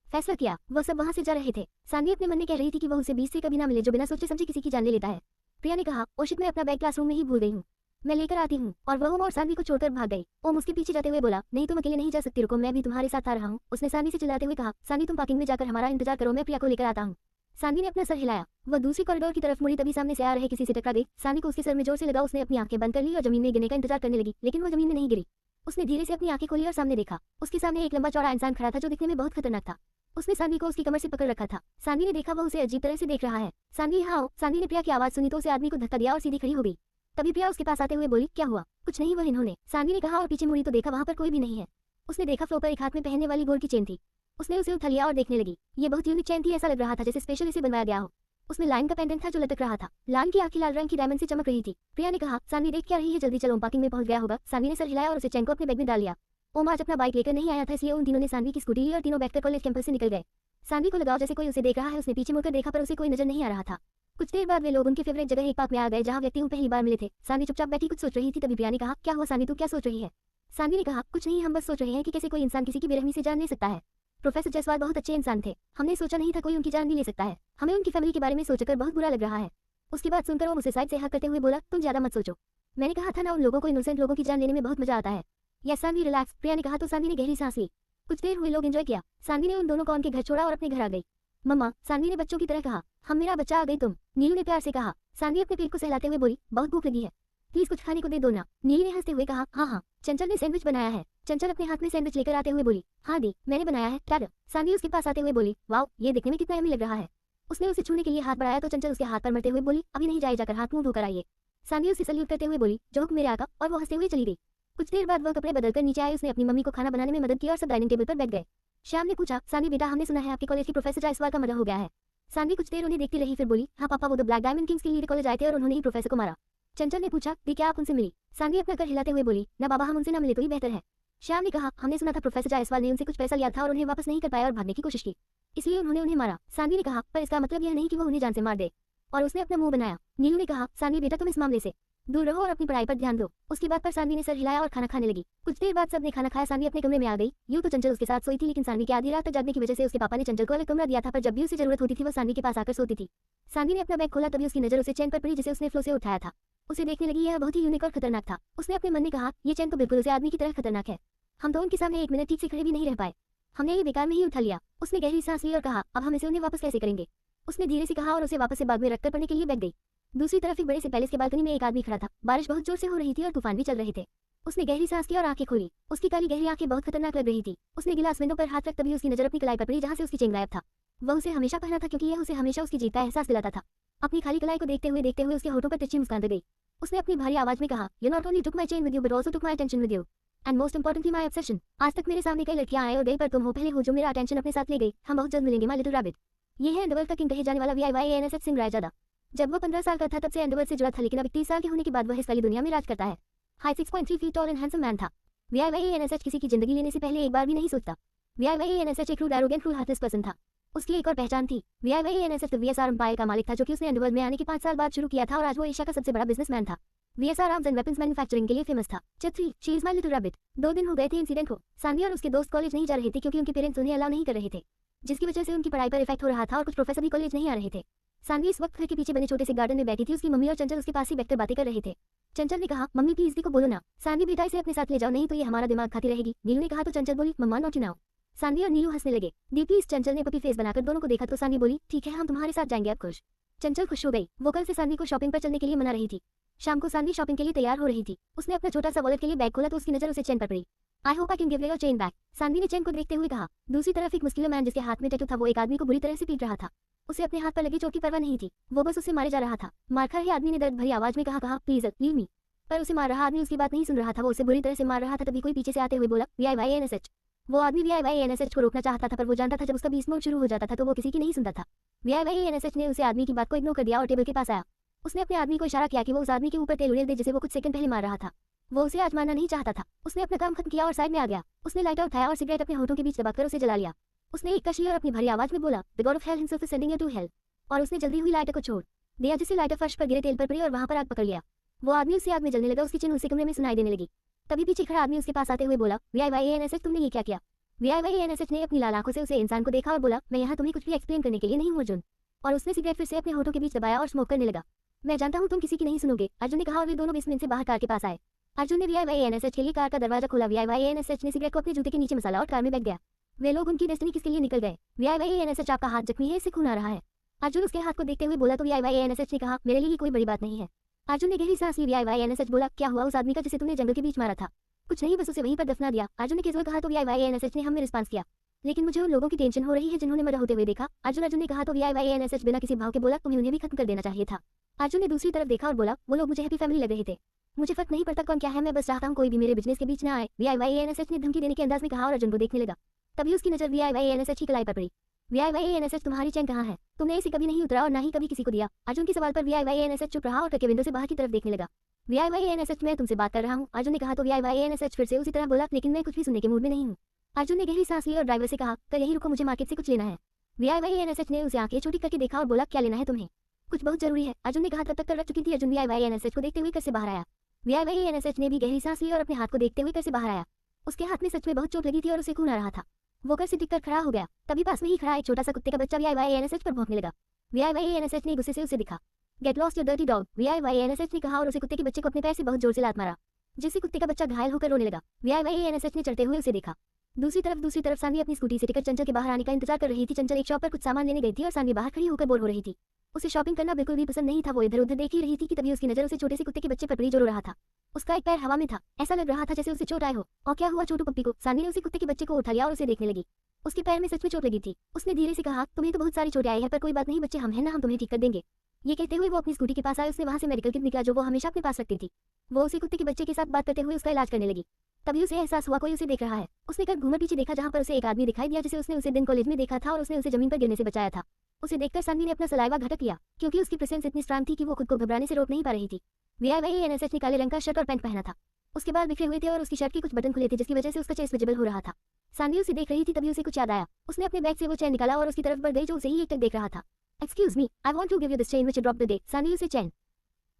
फैसला किया, वह सब वहां से जा रहे थे। सानवी अपने मन में कह रही थी कि वह उसे 20 से कभी ना मिले जो बिना सोचे समझे किसी की जान ले लेता है। प्रिया ने कहा, ओशित मैं अपना बैग क्लासरूम में ही भूल गई हूँ, मैं लेकर आती हूँ। और वह ओम और सानवी को छोड़कर भाग गई। ओम उसके पीछे जाते हुए बोला, नहीं तुम अकेले नहीं जा सकती, रुको मैं भी तुम्हारे साथ आ रहा हूँ। उसने सानवी से चिल्लाते हुए कहा, सानवी तुम पार्किंग में जाकर हमारा इंतजार करो, मैं प्रिया को लेकर आता हूँ। सानवी ने अपना सर हिलाया, वह दूसरी कॉरिडोर की तरफ मुड़ी, तभी सामने से आ रहे किसी से टकरा गई। सानवी को उसके सर में जोर से लगा, उसने अपनी आंखें बंद कर ली और जमीन में गिरने का इंतजार करने लगी, लेकिन वह जमीन में नहीं गिरी। उसने धीरे से अपनी आंखें खोली और सामने देखा। उसके सामने एक लंबा चौड़ा इंसान खड़ा था जो दिखने में बहुत खतरनाक था। उसने सानवी को उसकी कमर से पकड़ रखा था। सानवी ने देखा वह उसे अजीब तरह से देख रहा है। सानवी हाँ। सानवी ने प्रिया की आवाज सुनी तो उसे आदमी को धक्का दिया और सीधी खड़ी हो गई। तभी प्रिया उसके पास आते हुए बोली, क्या हुआ? कुछ नहीं, वह इन्होंने। सानवी ने कहा और पीछे मुड़ी तो देखा वहां पर कोई भी नहीं है। उसने देखा फ्लोर पर एक हाथ में पहनने वाली गोल्ड की चेन थी। उसने उसे उठा लिया और देखने लगी। ये बहुत यूनिक चेन थी, ऐसा लग रहा था जैसे स्पेशल इसे बनवाया गया हो। उसमें लाइन का पेंडेंट था जो लटक रहा था। लाइन की आंखें लाल रंग की डायमंड से चमक रही थी। प्रिया ने कहा, सानवी देख क्या रही है, जल्दी चलो, पार्किंग में पहुंच गया होगा। सानवी ने सर हिलाया और उसे चेन को अपने बैग में डाल लिया। ओम आज अपना बाइक लेकर नहीं आया था, इसलिए उन तीनों ने सानवी की स्कूटी ली और तीनों बैठकर कॉलेज कैंपस से निकल गए। सानवी को लगा जैसे कोई उसे देख रहा है। उसने पीछे मुड़कर देखा पर उसे कोई नजर नहीं आ रहा था। कुछ देर बाद वे लोग उनके फेवरेट जगह एक पार्क में आ गए जहां व्यक्ति पहली बार मिले थे। सानवी चुपचाप बैठी कुछ सोच रही थी। तभी प्रिया ने कहा, क्या हुआ सानवी, तू क्या सोच रही है? सानवी ने कहा, कुछ नहीं, हम बस सोच रहे हैं कि कैसे कोई इंसान किसी की बेरहमी से जान ले सकता है। प्रोफेसर जायसवाल बहुत अच्छे इंसान थे, हमने सोचा नहीं था कोई उनकी जान भी ले सकता है। हमें उनकी फैमिली के बारे में सोचकर बहुत बुरा लग रहा है। उसकी बात सुनकर वो मुझसे साइड से हक करते हुए बोला, तुम ज्यादा मत सोचो, मैंने कहा था ना उन लोगों को इनोसेंट लोगों की जान लेने में बहुत मजा आता है। यस सानवी रिलैक्स, प्रिया ने कहा तो सानवी ने गहरी सांस ली। कुछ देर हुए लोग एंजॉय किया। सानवी ने उन दोनों को उनके घर छोड़ा और अपने घर आ गई। मम्मा, सानवी ने बच्चों की तरह कहा, हम मेरा बच्चा आ गई तुम। नीलू ने प्यार से कहा। सानवी अपने पेट को सहलाते हुए बोली, बहुत भूख लगी है, प्लीज कुछ खाने को दे दो ना। नीलू ने हंसते हुए कहा, हाँ हाँ। चंचल ने सैंडविच बनाया है। चंचल अपने हाथ में सैंडविच लेकर आते हुए बोली, हाँ दी, मैंने बनाया है, टाटा। सानवी उसके पास आते हुए बोली, वाओ, ये दिखने में कितना यम्मी लग रहा है। उसने उसे छूने के लिए हाथ बढ़ाया तो चंचल उसके हाथ पर मरते हुए बोली, अभी नहीं, जाए जाकर हाथ मुंह धोकर आइए। सानवी उसे सल्यूट करते हुए बोली, जो हुक्म मेरे आका, और वो हंसते हुए चली गई। कुछ देर बाद वह कपड़े बदलकर नीचे आई। उसने अपनी मम्मी को खाना बनाने में मदद की और सब डाइनिंग टेबल पर बैठ गए। श्याम ने पूछा, सानवी बेटा, हमने सुना है आपके कॉलेज के प्रोफेसर जायसवाल का मर्डर हो गया है। सानवी कुछ देर उन्हें देखती रही, फिर बोली, हाँ पापा, वो द ब्लैक डायमंड किंग्स के लिए कॉलेज आए थे और उन्होंने ही प्रोफेसर को मारा। चंचल ने पूछा, दी क्या आप उनसे मिली? सानवी अपना कर हिलाते हुए बोली, ना बाबा, हम उनसे ना मिले तो ही बेहतर है। श्याम ने कहा, हमने सुना था प्रोफेसर जायसवाल ने उनसे कुछ पैसा लिया था और उन्हें वापस नहीं कर पाया और भागने की कोशिश की, इसलिए उन्होंने उन्हें मारा। सानवी ने कहा, पर इसका मतलब यह नहीं कि वो उन्हें जान से मार दे। और उसने अपना मुंह बनाया। नीलू ने कहा, सानवी बेटा, तुम इस मामले से दूर रहो और अपनी पढ़ाई पर ध्यान दो। उसकी बात पर सानवी ने सर हिलाया और खाना खाने लगी। कुछ देर बाद सबने खाना खाया। सानवी अपने कमरे में आ गई। यूं तो चंचल उसके साथ सोई थी, लेकिन सानवी की आधी रात तक जागने की वजह से उसके पापा ने चंचल को अलग कमरा दिया था, पर जब भी उसे जरूरत होती थी वो सानवी के पास आकर सोती थी। सानवी ने अपना बैग खोला, तभी उसकी नजर उसे चेन पर पड़ी जिसे उसने फ्लो से उठाया था। उसे देखने लगी, यह बहुत ही यूनिक और खतरनाक था। उसने अपने मन में कहा, यह चेन तो बिल्कुल उसे आदमी की तरह खतरनाक है। हम तो उनके सामने एक मिनट ठीक से खड़े भी नहीं रह पाए, हमने ये बेकार में ही उठा लिया। उसने गहरी सांस ली और कहा, अब हम इसे उन्हें वापस कैसे करेंगे? उसने धीरे से कहा और उसे वापस से बाग में रखकर पढ़ने के लिए बैठ गई। दूसरी तरफ एक बड़े से पैलेस के बालकनी में एक आदमी खड़ा था। बारिश बहुत जोर से हो रही थी और तूफान भी चल रहे थे। उसने गहरी सांस की और आंखें खोली। उसकी काली गहरी आंखें बहुत खतरनाक लग रही थी। उसने गिलास विंडो पर हाथ रख, तभी उसकी नजर अपनी कलाई पर पड़ी जहां से उसकी चेन गायब था। वह उसे हमेशा पहना था क्योंकि यह उसे हमेशा उसकी जीत का एहसास दिलाता था। अपनी खाली कलाई को देखते हुए उसके होठों पर तिरछी मुस्कान गई। उसने अपनी भारी आवाज में कहा, you not only took my chain with you but also took my attention with you, and most importantly my obsession. आज तक मेरे सामने कई लड़कियां आए और गई, पर तुम हो पहले हो जो मेरा अटेंशन अपने साथ ले गई। हम बहुत जल्द मिलेंगे माय लिटिल रैबिट। ये है अंडरवर्ल्ड का किंग कहे जाने वाला VIYANSH सिंह रायजादा। जब वो 15 साल का था तब से अंडरवर्ल्ड से जुड़ा था, लेकिन अब 30 साल के होने के बाद वह इस वाली दुनिया में राज करता है। Height 6.3 feet tall and handsome man था। VIYANSH किसी की जिंदगी लेने से पहले एक बार भी नहीं सोचता। VIYANSH एक रूड, एरोगेंट, क्रूर, हार्टलेस पर्सन था। उसकी एक और पहचान थी। VIYANSH VSR एम्पायर का मालिक था, जो कि उसने अंडरवर्ल्ड में आने के 5 साल बाद शुरू किया था, और आज वो एशिया का सबसे बड़ा बिजनेसमैन था। VSR arms and weapons manufacturing के लिए फेमस था। Chapter 3, she is my little rabbit. 2 दिन हो गए थे इंसिडेंट को। सानवी और उसके दोस्त कॉलेज नहीं जा रहे थे क्योंकि उनके पेरेंट्स उन्हें अलाउ नहीं कर रहे थे, जिसकी वजह से उनकी पढ़ाई पर इफेक्ट हो रहा था और कुछ प्रोफेसर भी कॉलेज नहीं आ रहे थे। सानवी इस वक्त घर के पीछे बने छोटे से गार्डन में बैठी थी। उसकी मम्मी और चंचल उसके पास ही बैठकर बातें कर रहे थे। चंचल ने कहा, मम्मी प्लीज दी को बोलो ना, सानवी बेटा इसे अपने साथ ले जाओ, नहीं तो ये हमारा दिमाग खाती रहेगी। नीलू ने कहा तो चंचल बोली, मम्मा नॉट नाउ। सानवी और नीलू हंसने लगे। दी प्लीज। चंचल ने पपी फेस बनाकर दोनों को देखा तो सानवी बोली, ठीक है हम तुम्हारे साथ जाएंगे, अब खुश। चंचल खुश हो गई। वो कल से सानवी को शॉपिंग पर चलने के लिए मना रही थी। शाम को सानवी शॉपिंग के लिए तैयार हो रही थी। उसने अपना छोटा सा वॉलेट के लिए बैग खोला तो उसकी नजर उसे चेन पर पड़ी। I hope I can give your chain back. Saanvi ने चेन को देखते हुए कहा। दूसरी तरफ एक मुस्किल मैन जिसके हाथ में टैटू था, वो एक आदमी को बुरी तरह से पीट रहा था। उसे अपने हाथ पर लगी चोट की परवाह नहीं थी, वो बस उसे मारे जा रहा था। मारखा ही आदमी ने दर्द भरी आवाज में कहा प्लीज लीव मी। पर उसे मार रहा आदमी उसकी बात नहीं सुन रहा था, वो उसे बुरी तरह से मार रहा था। तभी कोई पीछे से आते हुए बोला, VIYANSH। वो आदमी VIYANSH को रोकना चाहता था, पर वो जानता था जब उसका बीच मोड़ शुरू हो जाता था तो वो किसी की नहीं सुनता था। VIYANSH ने उसे आदमी की बात को इग्नोर कर दिया और टेबल के पास आया। उसने अपने आदमी को इशारा किया कि वो उस आदमी के ऊपर तेल उड़ेल दे जिसे वो कुछ सेकंड पहले मार रहा था। वो उसे आज मारना नहीं चाहता था। उसने अपना काम खत्म किया और साइड में आ गया। उसने लाइटर उठाया और सिगरेट अपने होठों के बीच दबाकर उसे जला लिया। उसने एक कश ली और अपनी भारी आवाज में बोला, the god of hell himself is sending you to hell. और उसने जल्दी हुई लाइटर को छोड़ दिया, जिससे लाइटर फर्श पर गिरे तेल पर पड़ी और वहां पर आग पकड़ लिया। वो आदमी उससे आग में जलने लगा। उसकी चिन्ह उसी कमरे में सुनाई देने लगी। तभी पीछे खड़ा आदमी उसके पास आते हुए बोला, VIYANSH तुमने ये क्या किया? VIYANSH ने अपनी लाल आंखों से उसे इंसान को देखा और बोला, मैं यहाँ तुम्हें कुछ भी एक्सप्लेन करने के लिए नहीं हूँ अर्जुन। और उसने सिगरेट फिर से अपने होठों के बीच दबाया और स्मोक करने लगा। मैं जानता हूँ तुम किसी की नहीं सुनोगे, अर्जुन ने कहा और वे दोनों बेसमेंट से बाहर कार के पास आए। अर्जुन ने VIYANSH के लिए कार का दरवाजा खोला। VIYANSH ने सिगरेट को अपने जूते के नीचे मसाला और कार में बैठ गया। वे लोग उनकी डेस्टिनी किसके लिए निकल गए? VIYANSH आपका हाथ जख्मी है, इससे खून आ रहा है। अर्जुन उसके हाथ को देखते हुए बोला तो VIYANSH ने कहा, मेरे लिए ये कोई बड़ी बात नहीं है। अर्जुन ने गहरी सांस ली। VIYANSH बोला, क्या हुआ उस आदमी का जिसे तुमने जंगल के बीच मारा था? कुछ नहीं, बस उसे वहीं पर दफना दिया, अर्जुन ने कैजुअल कहा तो VIYANSH ने हमने रिस्पांस किया, लेकिन मुझे उन लोगों की टेंशन हो रही है जिन्होंने मरा होते हुए देखा। अर्जुन ने कहा तो VIYANSH बिना किसी भाव के बोला, तुम्हें उन्हें भी खत्म कर देना चाहिए था। अर्जुन ने दूसरी तरफ देखा और बोला, वो लोग मुझे हैप्पी फैमिली लग रहे थे, मुझे फर्क नहीं पड़ता कौन क्या है, मैं बस चाहता हूँ कोई भी मेरे बिजनेस के बीच ना आए। VIYANSH ने धमकी देने के अंदाज में कहा और अर्जुन को देखने लगा। तभी उसकी नजर VIYANSH की कलाई पर पड़ी। VIYANSH तुम्हारी चैन कहाँ है? तुमने इसे कभी नहीं उतरा और ना ही कभी किसी को दिया। अर्जुन के सवाल पर VIYANSH चुप रहा और ट्रक के विंडो से बाहर की तरफ देखने लगा। VIYANSH मैं तुमसे बात कर रहा हूँ, अर्जुन ने कहा तो VIYANSH फिर से उसी तरह बोला, लेकिन मैं कुछ भी सुनने के मूड में नहीं हूँ। अर्जुन ने गहरी सांस ली और ड्राइवर से कहा, तो यही रुको, मुझे मार्केट से कुछ लेना है। VIYANSH ने उसे आंखें छोटी करके देखा और बोला, क्या लेना है तुम्हें? कुछ बहुत जरूरी है, अर्जुन ने कहा। तब तक कर रख चुकी थी। अर्जुन VIYANSH को देखते हुए घर से बाहर आया। VIYANSH ने भी गहरी सांस ली और अपने हाथ को देखते हुए घर से बाहर आया। उसके हाथ में सच में बहुत चोट लगी थी और उसे खून आ रहा था। वो घर से टिककर खड़ा हो गया। तभी पास में ही खड़ा एक छोटा सा कुत्ते का बच्चा VIYANSH पर भौंकने लगा। VIYANSH ने गुस्से से उसे दिखा। Get lost your dirty dog, VIYANSH ने कहा और उसे कुत्ते के बच्चे को अपने पैर से बहुत जोर से लात मारा, जिससे कुत्ते का बच्चा घायल होकर रोने लगा। VIYANSH ने चढ़ते हुए उसे देखा। दूसरी तरफ सानवी अपनी स्कूटी से टिकट चंचल के बाहर आने का इंतजार कर रही थी। चंचल एक शॉप पर कुछ सामान लेने गई थी और सानवी बाहर खड़ी होकर बोर हो रही थी। उसे शॉपिंग करना बिल्कुल भी पसंद नहीं था। वो इधर उधर देख ही रही थी कि तभी उसकी नजर उसे छोटे से कुत्ते के बच्चे पर पड़ी जो रो रहा था। उसका एक पैर हवा में था, ऐसा लग रहा था जैसे उसे चोट आए हो। और क्या हुआ छोटू पप्पी को? सानवी ने उसे कुत्ते के बच्चे को उठा लिया और उसे देखने लगी। उसके पैर में सच में चोट लगी थी। उसने धीरे से कहा, तुम्हें तो बहुत सारी चोटें आई है, पर कोई बात नहीं बच्चे, हम हैं ना, हम तुम्हें ठीक कर देंगे। ये कहते हुए वो अपनी स्कूटी के पास आए। उसने वहां से मेडिकल किट निकाला जो वो हमेशा अपने पास रखती थी। वो उसे कुत्ते के बच्चे के साथ बात करते हुए उसका इलाज करने लगी। तभी उसे एहसास हुआ कोई उसे देख रहा है। उसने कर घूमर पीछे देखा जहां पर उसे एक आदमी दिखाई दिया जिसे उसने उसे दिन कॉलेज में देखा था और उसने उसे जमीन पर गिरने से बचाया था। उसे देखकर सानवी ने अपना सलाइवा घटक लिया, क्योंकि उसकी प्रेजेंस इतनी स्ट्रांग थी कि वो खुद को घबराने से रोक नहीं पा रही थी। VIYANSH ने काले रंग का शर्ट और पैंट पहना था। उसके बाल बिखरे हुए थे और उसकी शर्ट के कुछ बटन खुले थे जिसकी वजह से उसका चेस्ट विजिबल हो रहा था। सानवी उसे देख रही थी। तभी उसे कुछ याद आया। उसने अपने बैग से वो चैन निकाला और उसकी तरफ बढ़ गई जो उसे ही एक तक देख रहा था। Excuse me, I want to give you this chain which you dropped the day. Saanvi उसे चैन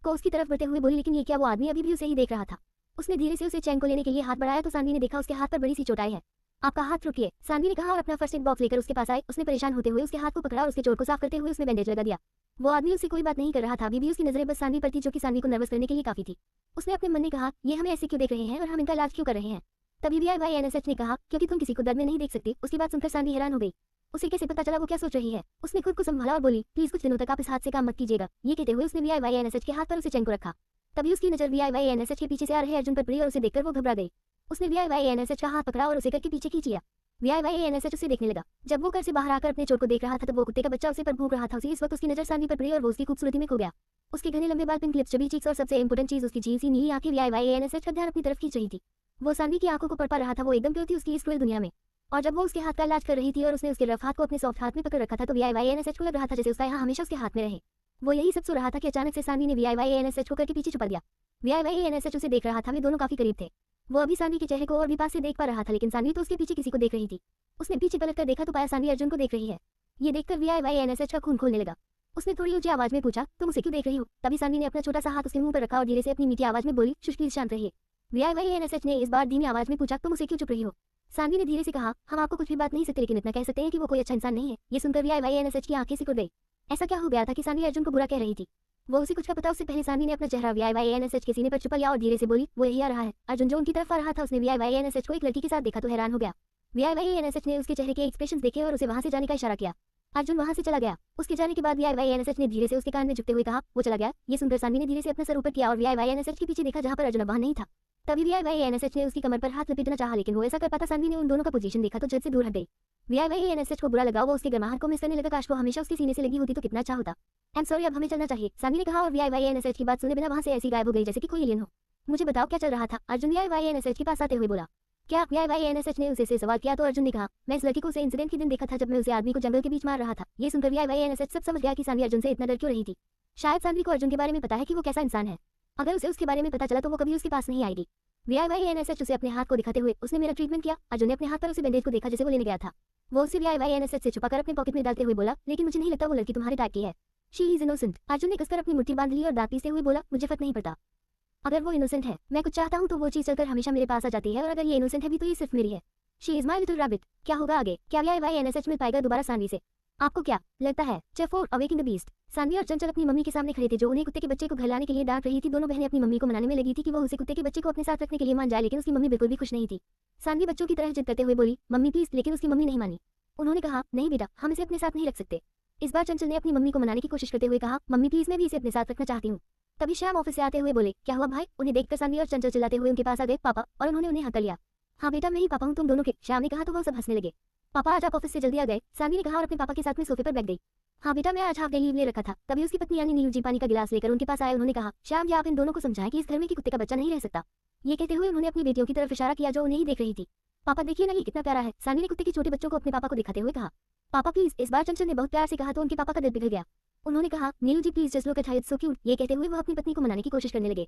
को उसकी तरफ बढ़ते हुए बोली, लेकिन ये क्या? वो आदमी अभी भी उसे ही देख रहा था। उसने धीरे से उसे चैन को लेने के लिए हाथ बढ़ाया तो सानवी ने देखा उसके हाथ पर बड़ी सी चोट आई है। आपका हाथ रुकिए, सानवी ने कहा और अपना फर्स्ट एड बॉक्स लेकर उसके पास आई। उसने परेशान होते हुए उसके हाथ को पकड़ा और उसके चोट को साफ करते हुए उसमें बैंडेज लगा दिया। वो आदमी उससे कोई बात नहीं कर रहा था। अभी भी उसकी नजरें बस सानवी पर थी, जो कि सानवी को नर्वस करने के लिए काफी थी। उसने अपने मन में कहा, ये हमें ऐसे क्यों देख रहे हैं और हम इनका इलाज क्यों कर रहे हैं? तभी VIYANSH ने कहा, क्योंकि तुम किसी को दर्द में नहीं देख सकती। उसकी बात सुनकर सानवी हैरान हो गई। उसे कैसे पता चला वो क्या सोच रही है? उसने खुद को संभाला और बोली, प्लीज कुछ दिनों तक आप इस हाथ से काम मत कीजिएगा। ये कहते हुए उसने VIYANSH के हाथ पर उसे चैन को रखा। तभी उसकी नजर VIYANSH के पीछे से आ रहे अर्जुन पर पड़ी और उसे देखकर वो घबरा गई। उसने VIYANSH का हाथ पकड़ा और उसे कर के पीछे खींच लिया। VIYANSH उसे देखने लगा। जब वो घर से बाहर आकर अपने चोट को देख रहा था तब वो कुत्ते का बच्चा उसे पर भूख रहा था। उसी इस वक्त उसकी नजर सानवी पर पड़ी और वो उसकी खूबसूरती में खो गया। उसके घने लंबे बाल, पिंक लिप्स, चबी चीक्स और सबसे इंपोर्टेंट चीज उसकी झील सी नीली आंखें VIYANSH का ध्यान अपनी तरफ खींच रही थी। वो सानवी की आंखों को पढ़ पा रहा था। वो एकदम प्योर थी उसकी इस क्रूएल दुनिया में। और जब वो उसके हाथ का इलाज कर रही थी और उसने उसके रफ हाथ को अपने सॉफ्ट हाथ में पकड़ रखा था तो VIYANSH को लग रहा था जैसे उसका यहाँ हमेशा उसके हाथ में रहे। वो यही सब सो रहा था कि अचानक से सानवी ने VIYANSH को करके पीछे छुपा दिया। VIYANSH उसे देख रहा था। वे दोनों काफी करीब थे। वो अभी सानवी के चेहरे को और भी पास से देख पा रहा था, लेकिन सानवी तो उसके पीछे किसी को देख रही थी। उसने पीछे पलटकर देखा तो पाया सानवी अर्जुन को देख रही है। ये देखकर VIYANSH का खून खोलने लगा। उसने थोड़ी ऊंची आवाज में पूछा, तुम उसे क्यों देख रही हो? तभी सानवी ने अपना छोटा सा हाथ उसके मुंह पर रखा और धीरे से अपनी मीठी आवाज में बोली, शुश प्लीज शांत रहिए। VIYANSH ने इस बार धीमी आवाज में पूछा, तुम उसे क्यों चुप रही हो? सानवी ने धीरे से कहा, हम आपको कुछ भी बात नहीं सकते, लेकिन इतना कह सकते हैं कि वो कोई अच्छा इंसान नहीं है। ये सुनकर VIYANSH की आंखें सिकुड़ गई। ऐसा क्या हो गया था कि सानवी अर्जुन को बुरा कह रही थी? वो उसे कुछ का पता उससे पहले सानवी ने अपना चेहरा VIYANSH के सीने पर छुपा लिया और धीरे से बोली, वो यही आ रहा है। अर्जुन जो उनकी तरफ आ रहा था उसने VIYANSH को एक लड़की के साथ देखा तो हैरान हो गया। VIYANSH ने उसके चेहरे के एक्सप्रेशंस देखे और उसे वहां से जाने का इशारा किया। अर्जुन वहां से चला गया। उसके जाने के बाद VIYANSH ने धीरे से उसके कान में झुकते हुए कहा, वो चला गया। ये सुनकर सानवी ने धीरे से अपना सर ऊपर किया और VIYANSH के पीछे देखा जहां पर अर्जुन वहां नहीं था। तभी VIYANSH ने उसकी कमर पर हाथ लपेटना चाहा, लेकिन वो ऐसा कर पाता सानवी ने उन दोनों का पोजीशन देखा तो झट से दूर हट गई। VIYANSH को बुरा लगा। वो उसके गर्माहट को मिस करने लगा। काश वो हमेशा उसके सीने से लगी होती तो कितना अच्छा होता। आई एम सॉरी, अब हमें चलना चाहिए, सानवी ने कहा और VIYANSH की बात सुने बिना वहां से ऐसी गायब हो गई जैसे कि कोई एलियन हो। मुझे बताओ क्या चल रहा था? अर्जुन VIYANSH के पास आते हुए बोला। क्या? VIYANSH ने उसे सवाल किया तो अर्जुन ने कहा, मैं इस लड़की को उसे इंसिडेंट के दिन देखा था जब मैं उसे आदमी को जंगल के बीच मार रहा था। ये सुनकर VIYANSH सब समझ गया कि सानवी अर्जुन से इतना डर क्यों रही थी। शायद सानवी को अर्जुन के बारे में पता है कि वो कैसा इंसान है। अगर उसे उसके बारे में पता चला तो वो कभी उसके पास नहीं आएगी। VIYANSH उसे अपने हाथ को दिखाते हुए, उसने मेरा ट्रीटमेंट किया। अर्जुन ने अपने हाथ पर उसे बैंडेज को देखा जिसे वो लेने गया था। वो उसे VIYANSH से छुपाकर अपने पॉकेट में डालते हुए बोला, लेकिन मुझे नहीं लगता वो लड़की तुम्हारे टाइप की है। She is innocent. अर्जुन ने कसकर अपनी मुट्ठी बांध ली और दांत पीसते हुए बोला, मुझे फर्क नहीं पड़ता। अगर वो इनोसेंट है, मैं कुछ चाहता हूँ तो वो चीज चलकर हमेशा मेरे पास आ जाती है, और अगर ये इनोसेंट है भी तो ये सिर्फ मेरी है। She is my little rabbit. क्या होगा आगे? क्या YYNSH मिल पाएगा दोबारा सानवी से? आपको क्या लगता है? Chapter 4 awakening the beast. Saanvi और चंचल अपनी मम्मी के सामने खड़े थे जो उन्हें कुत्ते के बच्चे को घर लाने के लिए डांट रही थी। दोनों बहनें अपनी मम्मी को मनाने में लगी थी कि वो उसे कुत्ते के बच्चे को अपने साथ रखने के लिए मान जाए, लेकिन उसकी मम्मी बिल्कुल भी खुश नहीं थी। सानवी बच्चों की तरह जिद करते हुए बोली, मम्मी प्लीज, लेकिन उसकी मम्मी नहीं मानी। उन्होंने कहा, नहीं बेटा, हम इसे अपने साथ नहीं रख सकते। इस बार चंचल ने अपनी मम्मी को मनाने की कोशिश करते हुए कहा, मम्मी प्लीज, मैं भी इसे अपने साथ रखना चाहती हूँ। तभी श्याम ऑफिस से आते हुए बोले, क्या हुआ भाई? उन्हें देखकर सानवी और चंचल चिल्लाते हुए उनके पास आ गए पापा, और उन्होंने उन्हें हक लिया। हाँ बेटा, मैं ही पापा हूँ तुम दोनों के, श्याम ने कहा तो वो सब हंसने लगे। पापा आज आप ऑफिस से जल्दी आ गए, सानवी ने कहा और अपने पापा के साथ में सोफे पर बैठ गई। हाँ बेटा, मैं आज हाफ डे लीव ले रखा था। तभी उसकी पत्नी यानी नीलू जी पानी का गिलास लेकर उनके पास आए। उन्होंने कहा, श्याम जी, आप इन दोनों को समझाएं कि इस घर में कि कुत्ते का बच्चा नहीं रह सकता। ये कहते हुए उन्होंने अपनी बेटियों की तरफ इशारा किया जो उन्हें ही देख रही थी। पापा देखिए ना, ये कितना प्यारा है, सानवी ने कुत्ते के छोटे बच्चों को अपने पापा को दिखाते हुए कहा। पापा प्लीज, इस बार चंचल ने बहुत प्यार से कहा तो उनके पापा का दिल पिघल गया। उन्होंने कहा, Neelu ji please just look at how it's so cute. ये कहते हुए वो अपनी पत्नी को मनाने की कोशिश करने लगे।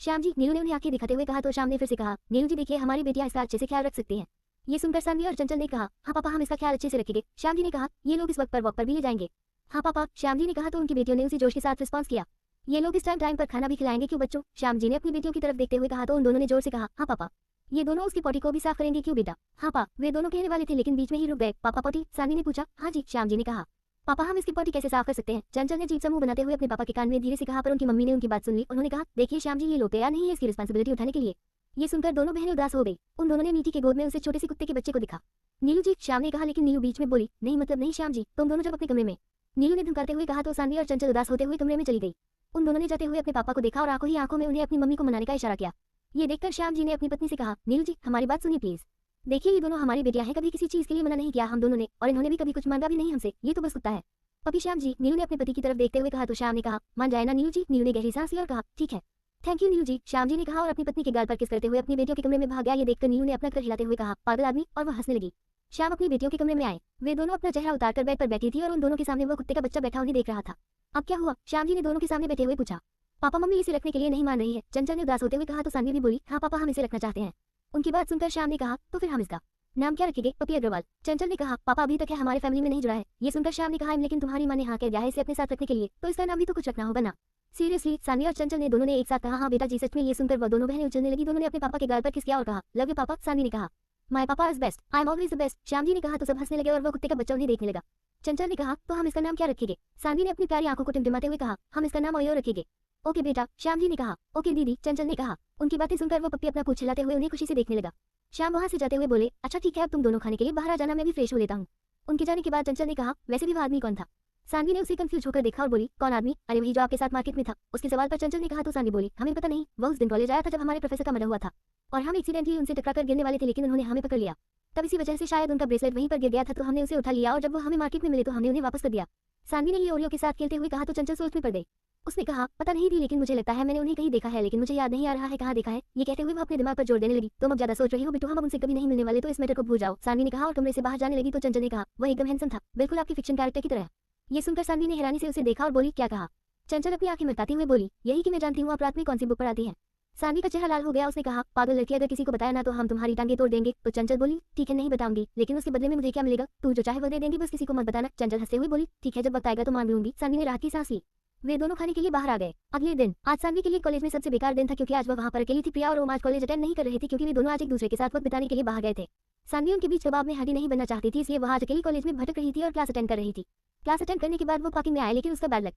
श्याम जी, नीलू ने उन्हें आंखें दिखाते हुए कहा तो श्याम ने फिर से कहा, नीलू जी देखिए, हमारी बेटियां इसका अच्छे से ख्याल रख सकती हैं। ये सुनकर सानवी और चंचल ने कहा, हाँ पापा, हम इसका ख्याल अच्छे से रखेंगे। श्याम जी ने कहा, ये लोग इस वक्त पर वॉक पर भी ले जाएंगे। हाँ पापा, श्याम जी ने कहा तो उनकी बेटियों ने उसी जोश के साथ रिस्पॉन्स किया। ये लोग इस टाइम पर खाना भी खिलाएंगे क्यों बच्चों? श्याम जी ने अपनी बेटियों की तरफ देखते हुए कहा तो उन दोनों ने जोर से कहा, हाँ पापा। ये दोनों उसकी पॉटी को भी साफ करेंगे क्यों बेटा? हाँ पा। वे दोनों कहने वाले थे लेकिन बीच में ही रुक गए। पापा पॉटी? सानवी ने पूछा। हाँ जी, श्याम जी ने कहा। पापा, हम इसकी पॉटी कैसे साफ कर सकते हैं? चंचल ने अजीब सा मुंह बनाते हुए अपने पापा के कान में धीरे से कहा, पर उनकी मम्मी ने उनकी बात सुन ली। उन्होंने कहा, देखिए श्याम जी, ये लोग तैयार नहीं है इसकी रिस्पॉन्सिबिलिटी उठाने के लिए। ये सुनकर दोनों बहनें उदास हो गई। उन दोनों ने मीठी के गोद में उसे छोटे से कुत्ते के बच्चे को दिखा। नीलू जी, श्याम ने कहा, लेकिन नीलू बीच में बोली, नहीं मतलब नहीं श्याम जी, तुम दोनों जब अपने कमरे में। नीलू ने धमकाते हुए कहा तो सानवी और चंचल उदास होते हुए कमरे में चली गई। उन दोनों ने जाते हुए अपने पापा को देखा और आंखों ही आंखों में उन्हें अपनी मम्मी को मनाने का इशारा किया। ये देखकर श्याम जी ने अपनी पत्नी से कहा, नीलू जी, हमारी बात सुनिए प्लीज। देखिए, ये दोनों हमारी बेटियां हैं, कभी किसी चीज के लिए मना नहीं किया हम दोनों ने, और इन्होंने भी कभी कुछ मांगा भी नहीं हमसे। ये तो बस कुत्ता है। पपी श्याम जी, नीलू ने अपने पति की तरफ देखते हुए कहा तो श्याम ने कहा, मान जाए ना नीलू जी। नीलू ने गहरी सांस ली और कहा, ठीक है, थैंक यू नीलू जी। श्याम जी ने कहा और अपनी पत्नी के गाल पर किस करते हुए अपनी बेटियों के कमरे में भाग गया। ये देखकर नीलू ने अपना कर हिलाते हुए कहा, पागल आदमी, और वह हंसने लगी। श्याम अपनी बेटियों के कमरे में आए। वे दोनों अपना चेहरा उतारकर बेड पर बैठी थी और उन दोनों के सामने वो कुत्ते का बच्चा बैठा उन्हें देख रहा था। अब क्या हुआ? श्याम जी ने दोनों के सामने बैठे हुए पूछा। पापा, मम्मी इसे रखने के लिए नहीं मान रही है। चंचल ने उदास होते हुए कहा तो सानवी भी बोली, हाँ पापा, हम इसे रखना चाहते हैं। उनकी बात सुनकर श्याम ने कहा, तो फिर हम इसका नाम क्या रखेंगे? पपी अग्रवाल। चंचल ने कहा, पापा अभी तक है हमारे फैमिली में नहीं जुड़ा है। ये सुनकर श्याम ने कहा, लेकिन तुम्हारी माँ ने हाँ कह दिया है इसे अपने साथ रखने के लिए, तो इसका नाम भी तो कुछ रखना होगा ना। सीरियसली? सानवी और चंचल ने दोनों ने एक साथ कहा, हाँ बेटा जी सच में। ये सुनकर वह दोनों बहनें उछलने लगी। दोनों ने अपने पापा के गाल पर किस किया और कहा, लव यू पापा। सानवी ने कहा, my papa is best, I am always the best. Shyam ji ने कहा तो सब हंसने लगे और वह कुत्ते का बच्चा उन्हें देखने लगा। चंचल ने कहा, तो हम इसका नाम क्या रखेंगे? सानवी ने अपनी प्यारी आंखों को टिमटिमाते हुए कहा, हम इसका नाम ओयो रखेंगे। ओके बेटा, श्याम जी ने कहा। ओके दीदी, चंचल ने कहा। उनकी बातें सुनकर वो पप्पी अपना पूंछ हिलाते हुए उन्हें खुशी से देखने लगा। श्याम वहां से जाते हुए बोले, अच्छा ठीक है, अब तुम दोनों खाने के लिए बाहर आ जाना, मैं भी फ्रेश हो लेता हूँ। उनके जाने के बाद चंचल ने कहा, वैसे भी वो आदमी कौन था? सानवी ने उसे कंफ्यूज होकर देखा और बोली, कौन आदमी? अरे वही जो आपके साथ मार्केट में था। उसके सवाल पर चंचल ने कहा तो सानवी बोली, हमें पता नहीं, वो उस दिन कॉलेज आया था जब हमारे प्रोफेसर का मर्डर हुआ था, और हम एक्सीडेंटली उनसे टकराकर गिरने वाले थे, लेकिन उन्होंने हमें पकड़ लिया। तब इसी वजह से शायद उनका ब्रेसलेट वहीं पर गिर गया था, तो हमने उसे उठा लिया, और जब वो हमें मार्केट में मिले तो हमने उन्हें वापस कर दिया। सानवी ने ये ओरियो के साथ खेलते हुए कहा तो चंचल सोच में पड़ गई। उसने कहा, पता नहीं थी, लेकिन मुझे लगता है मैंने उन्हें कहीं देखा है, लेकिन मुझे याद नहीं आ रहा है कहाँ देखा है। ये कहते हुए वो अपने दिमाग पर जोर देने लगी। तुम अब ज्यादा सोच रही हो बिट्टू, हम अब उनसे कभी नहीं मिलने वाले, तो इस मैटर को भूल जाओ। सानवी ने कहा और कमरे से बाहर जाने लगी तो चंचल ने कहा, वह एकदम हैंडसम था, बिल्कुल आपकी फिक्शन कैरेक्टर की तरह। ये सुनकर सानवी ने हैरानी से उसे देखा और बोली, क्या कहा? चंचल अपनी आंखें मिटाते हुए बोली, यही कि मैं जानती हूँ आप रात में कौन सी बुक पढ़ाती हैं। सानवी का चेहरा लाल हो गया। उसने कहा, पागल लड़की, अगर किसी को बताया ना तो हम तुम्हारी टांगे तोड़ देंगे। तो चंचल बोली, ठीक है नहीं बताऊंगी, लेकिन उसके बदले में मुझे क्या मिलेगा? तू जो चाहे वो दे देंगी, बस किसी को मत बताना। चंचल हंसते हुए बोली, ठीक है, जब वक्त आएगा तो मान लूंगी। सानवी ने राहत की सांस ली। वे दोनों खाने के लिए बाहर आ गए। अगले दिन आज सानवी के लिए कॉलेज में सबसे बेकार दिन था, क्योंकि आज वह वहां पर अकेली थी। प्रिया और ओम आज कॉलेज अटेंड नहीं कर रहे थे, क्योंकि वे दोनों आज एक दूसरे के साथ वक्त बिताने के लिए बाहर गए थे। सानवी उनके बीच जवाब में हड्डी नहीं बनना चाहती थी, इसलिए वह आज अकेली कॉलेज में भटक रही थी और क्लास अटेंड कर रही थी। क्लास अटेंड करने के बाद वो पार्किंग में आए, लेकिन उसका बैड लक।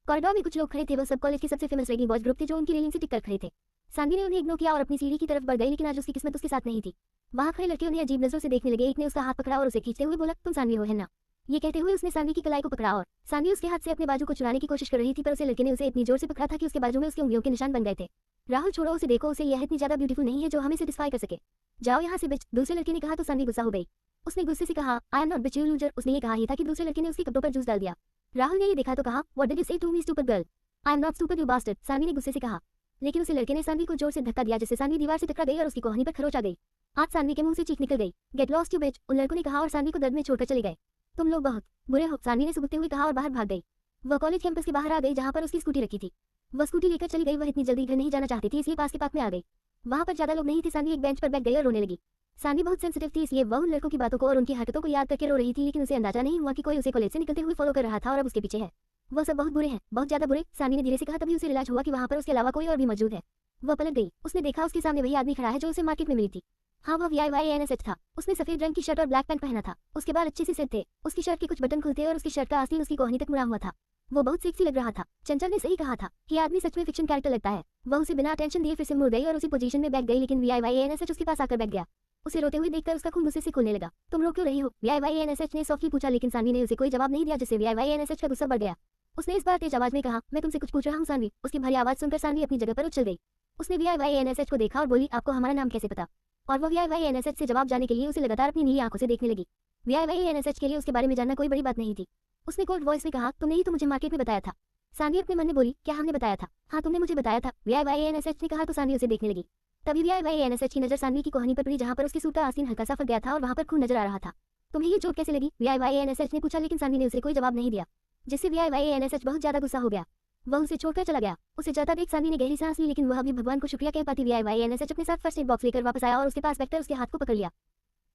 कॉरिडोर में कुछ लोग खड़े थे, वो सब कॉलेज के सबसे फेमस रैगिंग बॉयज ग्रुप थे जो उनकी रेलिंग से टिक कर खड़े थे। सानवी ने उन्हें इग्नोर किया और अपनी सीढ़ी की तरफ बढ़ गई, लेकिन आज उसकी किस्मत उसके साथ नहीं थी। वहां खड़े लड़के उन्हें अजीब नजरों से देखने लगे। एक ने उसका हाथ पकड़ा और उसे खींचते हुए बोला, तुम सानवी हो है ना? ये कहते हुए उसने सानवी की कलाई को पकड़ा और सानवी उसके हाथ से अपने बाजू को चुराने की कोशिश कर रही थी, पर उसे लड़के ने उसे इतनी जोर से पकड़ा था कि उसके बाजू में उसकी उंगलियों के निशान बन गए थे। राहुल छोड़ो उसे, देखो उसे, यह इतनी ज्यादा ब्यूटीफुल नहीं है जो हमें सेटिस्फाई कर सके। जाओ यहाँ से बिच, दूसरे लड़के ने कहा तो सानवी गुस्सा हो गई। उसने गुस्से से कहा, I am not bitch, you loser. उसने ये कहा ही था कि दूसरे लड़के ने उसके कपड़ों पर जूस डाल दिया। राहुल ने ये देखा तो कहा, what did you say to me stupid girl? I am not stupid you bastard. Saanvi ने गुस्से से कहा, लेकिन उसे लड़के ने सानवी को जोर से धक्का दिया, जिससे सानवी दीवार से टकरा गई और उसकी कोहनी पर खरोच आ गई। आज सानवी के मुंह से चीख निकल गई, गेट लॉस्ट यू बिच, उन लड़कों ने कहा और सानवी को दर्द में छोड़कर चले गए। तुम लोग बहुत बुरे हो, सानवी ने सुबकते हुए कहा और बाहर भाग गई। वह कॉलेज कैंपस के बाहर आ गई, जहां पर उसकी स्कूटी रखी थी। वह स्कूटी लेकर चली गई। वह इतनी जल्दी घर नहीं जाना चाहती थी, इसलिए पास के पार्क में आ गई। वहां पर ज्यादा लोग नहीं थे। सानवी एक बेंच पर बैठ गई और रोने लगी। सानवी बहुत सेंसिटिव थी, इसलिए वह उन लड़कों की बातों को और उनकी हरकतों को याद करके रो रही थी, लेकिन उसे अंदाजा नहीं हुआ कि कोई उसे कॉलेज से निकलते हुए फॉलो कर रहा था और अब उसके पीछे है। वह सब बहुत बुरे हैं, बहुत ज्यादा बुरे, सानी ने धीरे से कहा। तभी उसे रियलाइज हुआ कि वहाँ पर उसके अलावा कोई और भी मौजूद है। वह पलट गई। उसने देखा उसके सामने वही आदमी खड़ा है जो उसे मार्केट में मिली थी। हाँ, वह VIYANSH था। उसने सफेद रंग की शर्ट और ब्लैक पैंट पहना था। उसके बाल अच्छे से सेट थे। उसकी शर्ट के कुछ बटन खुलते और उसकी शर्ट का आस्तीन उसकी कोहनी तक मुड़ा हुआ था। वो बहुत सेक्सी लग रहा था। चंचल ने सही कहा था, ये आदमी सच में फिक्शन कैरेक्टर लगता है। वह उसे बिना अटेंशन दिए फिर से मुड़ गई और उसी पोजीशन में बैठ गई, लेकिन VIYANSH उसके पास आकर बैठ गया। उसे रोते हुए देखकर उसका खून गुस्से से खोलने लगा। तुम रो क्यों रही हो? VIYANSH ने सॉफ्टली पूछा, लेकिन सानवी ने उसे कोई जवाब नहीं दिया, जिससे VIYANSH का गुस्सा बढ़ गया। उसने इस बार तेज आवाज में कहा, मैं तुमसे कुछ पूछ रहा हूँ सानवी। उसकी भारी आवाज सुनकर सानवी अपनी जगह पर उछल गई। उसने VIYANSH को देखा और बोली, आपको हमारा नाम कैसे पता? और वह VIYANSH से जवाब जानने के लिए उसे लगातार अपनी नीली आंखों से देखने लगी। VIYANSH के लिए उसके बारे में जानना कोई बड़ी बात नहीं थी। उसने कोल्ड वॉइस में कहा, तुमने ही तो मुझे मार्केट में बताया था। सानवी अपने मन में बोली, क्या हमने बताया था? हाँ, तुमने मुझे बताया था, VIYANSH ने कहा तो सानवी उसे देखने लगी। तभी VIYANSH की नजर सानवी की कोहनी पर पड़ी, जहाँ पर उसके सूट का आस्तीन हल्का सा फट गया था और वहाँ पर खून नजर आ रहा था। तुम्हें ये चोट कैसे लगी? VIYANSH ने पूछा, लेकिन सानवी ने उसे कोई जवाब नहीं दिया, जिससे VIYANSH बहुत ज्यादा गुस्सा हो गया। वह उसे छोड़कर चला गया। उसे जाता देख सानवी ने गहरी सांस ली, लेकिन वह अभी भगवान को शुक्रिया कह पाती। VIYANSH अपने साथ फर्स्ट एड बॉक्स लेकर वापस आया और उसके पास बैठकर उसके हाथ को पकड़ लिया।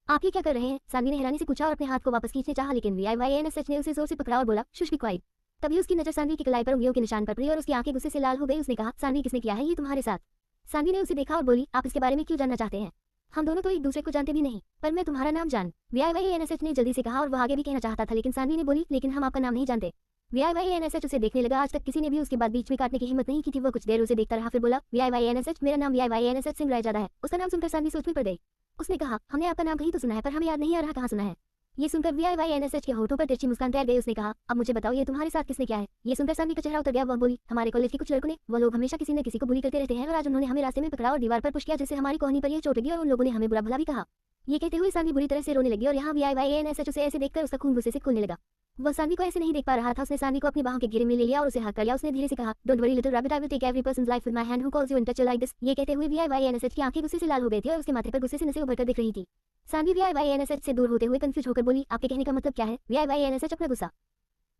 आप ये क्या कर रहे हैं? सानवी ने हैरानी से पूछा और अपने हाथ को वापस खींचने चाहा, लेकिन VIYANSH ने उसे जोर से पकड़ा और बोला, शुश बी क्वाइट। तभी उसकी नजर सानवी की कलाई पर उंगलियों के निशान पर पड़ी और उसकी आंखें गुस्से से लाल हो गई। उसने कहा, सानवी, किसने किया है ये तुम्हारे साथ? सानवी ने उसे देखा और बोली, आप इसके बारे में क्यों जानना चाहते हैं? हम दोनों तो एक दूसरे को जानते भी नहीं, पर मैं तुम्हारा नाम जान। VIYANSH ने जल्दी से कहा और वह आगे भी कहना चाहता था, लेकिन सानवी ने बोली, लेकिन हम आपका नाम नहीं जानते। VIYANSH उसे देखने लगा। आज तक किसी ने भी उसके बाद बीच में काटने की हिम्मत नहीं की थी। वो कुछ देर उसे देखता रहा, फिर बोला, VIYANSH, मेरा नाम VIYANSH सिंह रायजादा है। उसका नाम सुनकर सानवी सोच में पड़ गई। उसने कहा, हमने आपका नाम कहीं तो सुना है, पर हमें याद नहीं आ रहा कहाँ सुना है। ये सुनकर VIYANSH के होठों पर तिरछी मुस्कान तैर गई। उसने कहा, अब मुझे बताओ, ये तुम्हारे साथ किसने किया है? ये सुनकर सानवी का चेहरा उतर गया। वह बोली, हमारे कॉलेज के कुछ लड़कों ने। वो लोग हमेशा किसी न किसी को बुली करते रहते हैं और आज उन्होंने हमें रास्ते में पकड़ा और दीवार पर पुश किया, जिससे हमारी कोहनी पर यह चोट लगी और उन लोगों ने हमें बुरा भला भी कहा। ये कहते हुए सानवी बुरी तरह से रोने लगी और यहाँ VIYANSH उसे ऐसे देखकर उसका खून गुस्से से खोलने लगा। वह सानवी को ऐसे नहीं देख पा रहा था। उसने सानवी को अपनी बाहों के घेरे में ले लिया और उसे हक कर लिया। उसने धीरे से कहा, don't worry little rabbit, I will take every person's life with my hand who calls you in touch like this. ये कहते हुए VIYANSH की आंखें गुस्से से लाल हो गई थी और उसके माथे पर गुस्से से नसें उभरकर दिख रही थी। सानवी VIYANSH से दूर होते हुए कंफ्यूज होकर बोली, आपके कहने का मतलब क्या है? VIYANSH अपना गुस्सा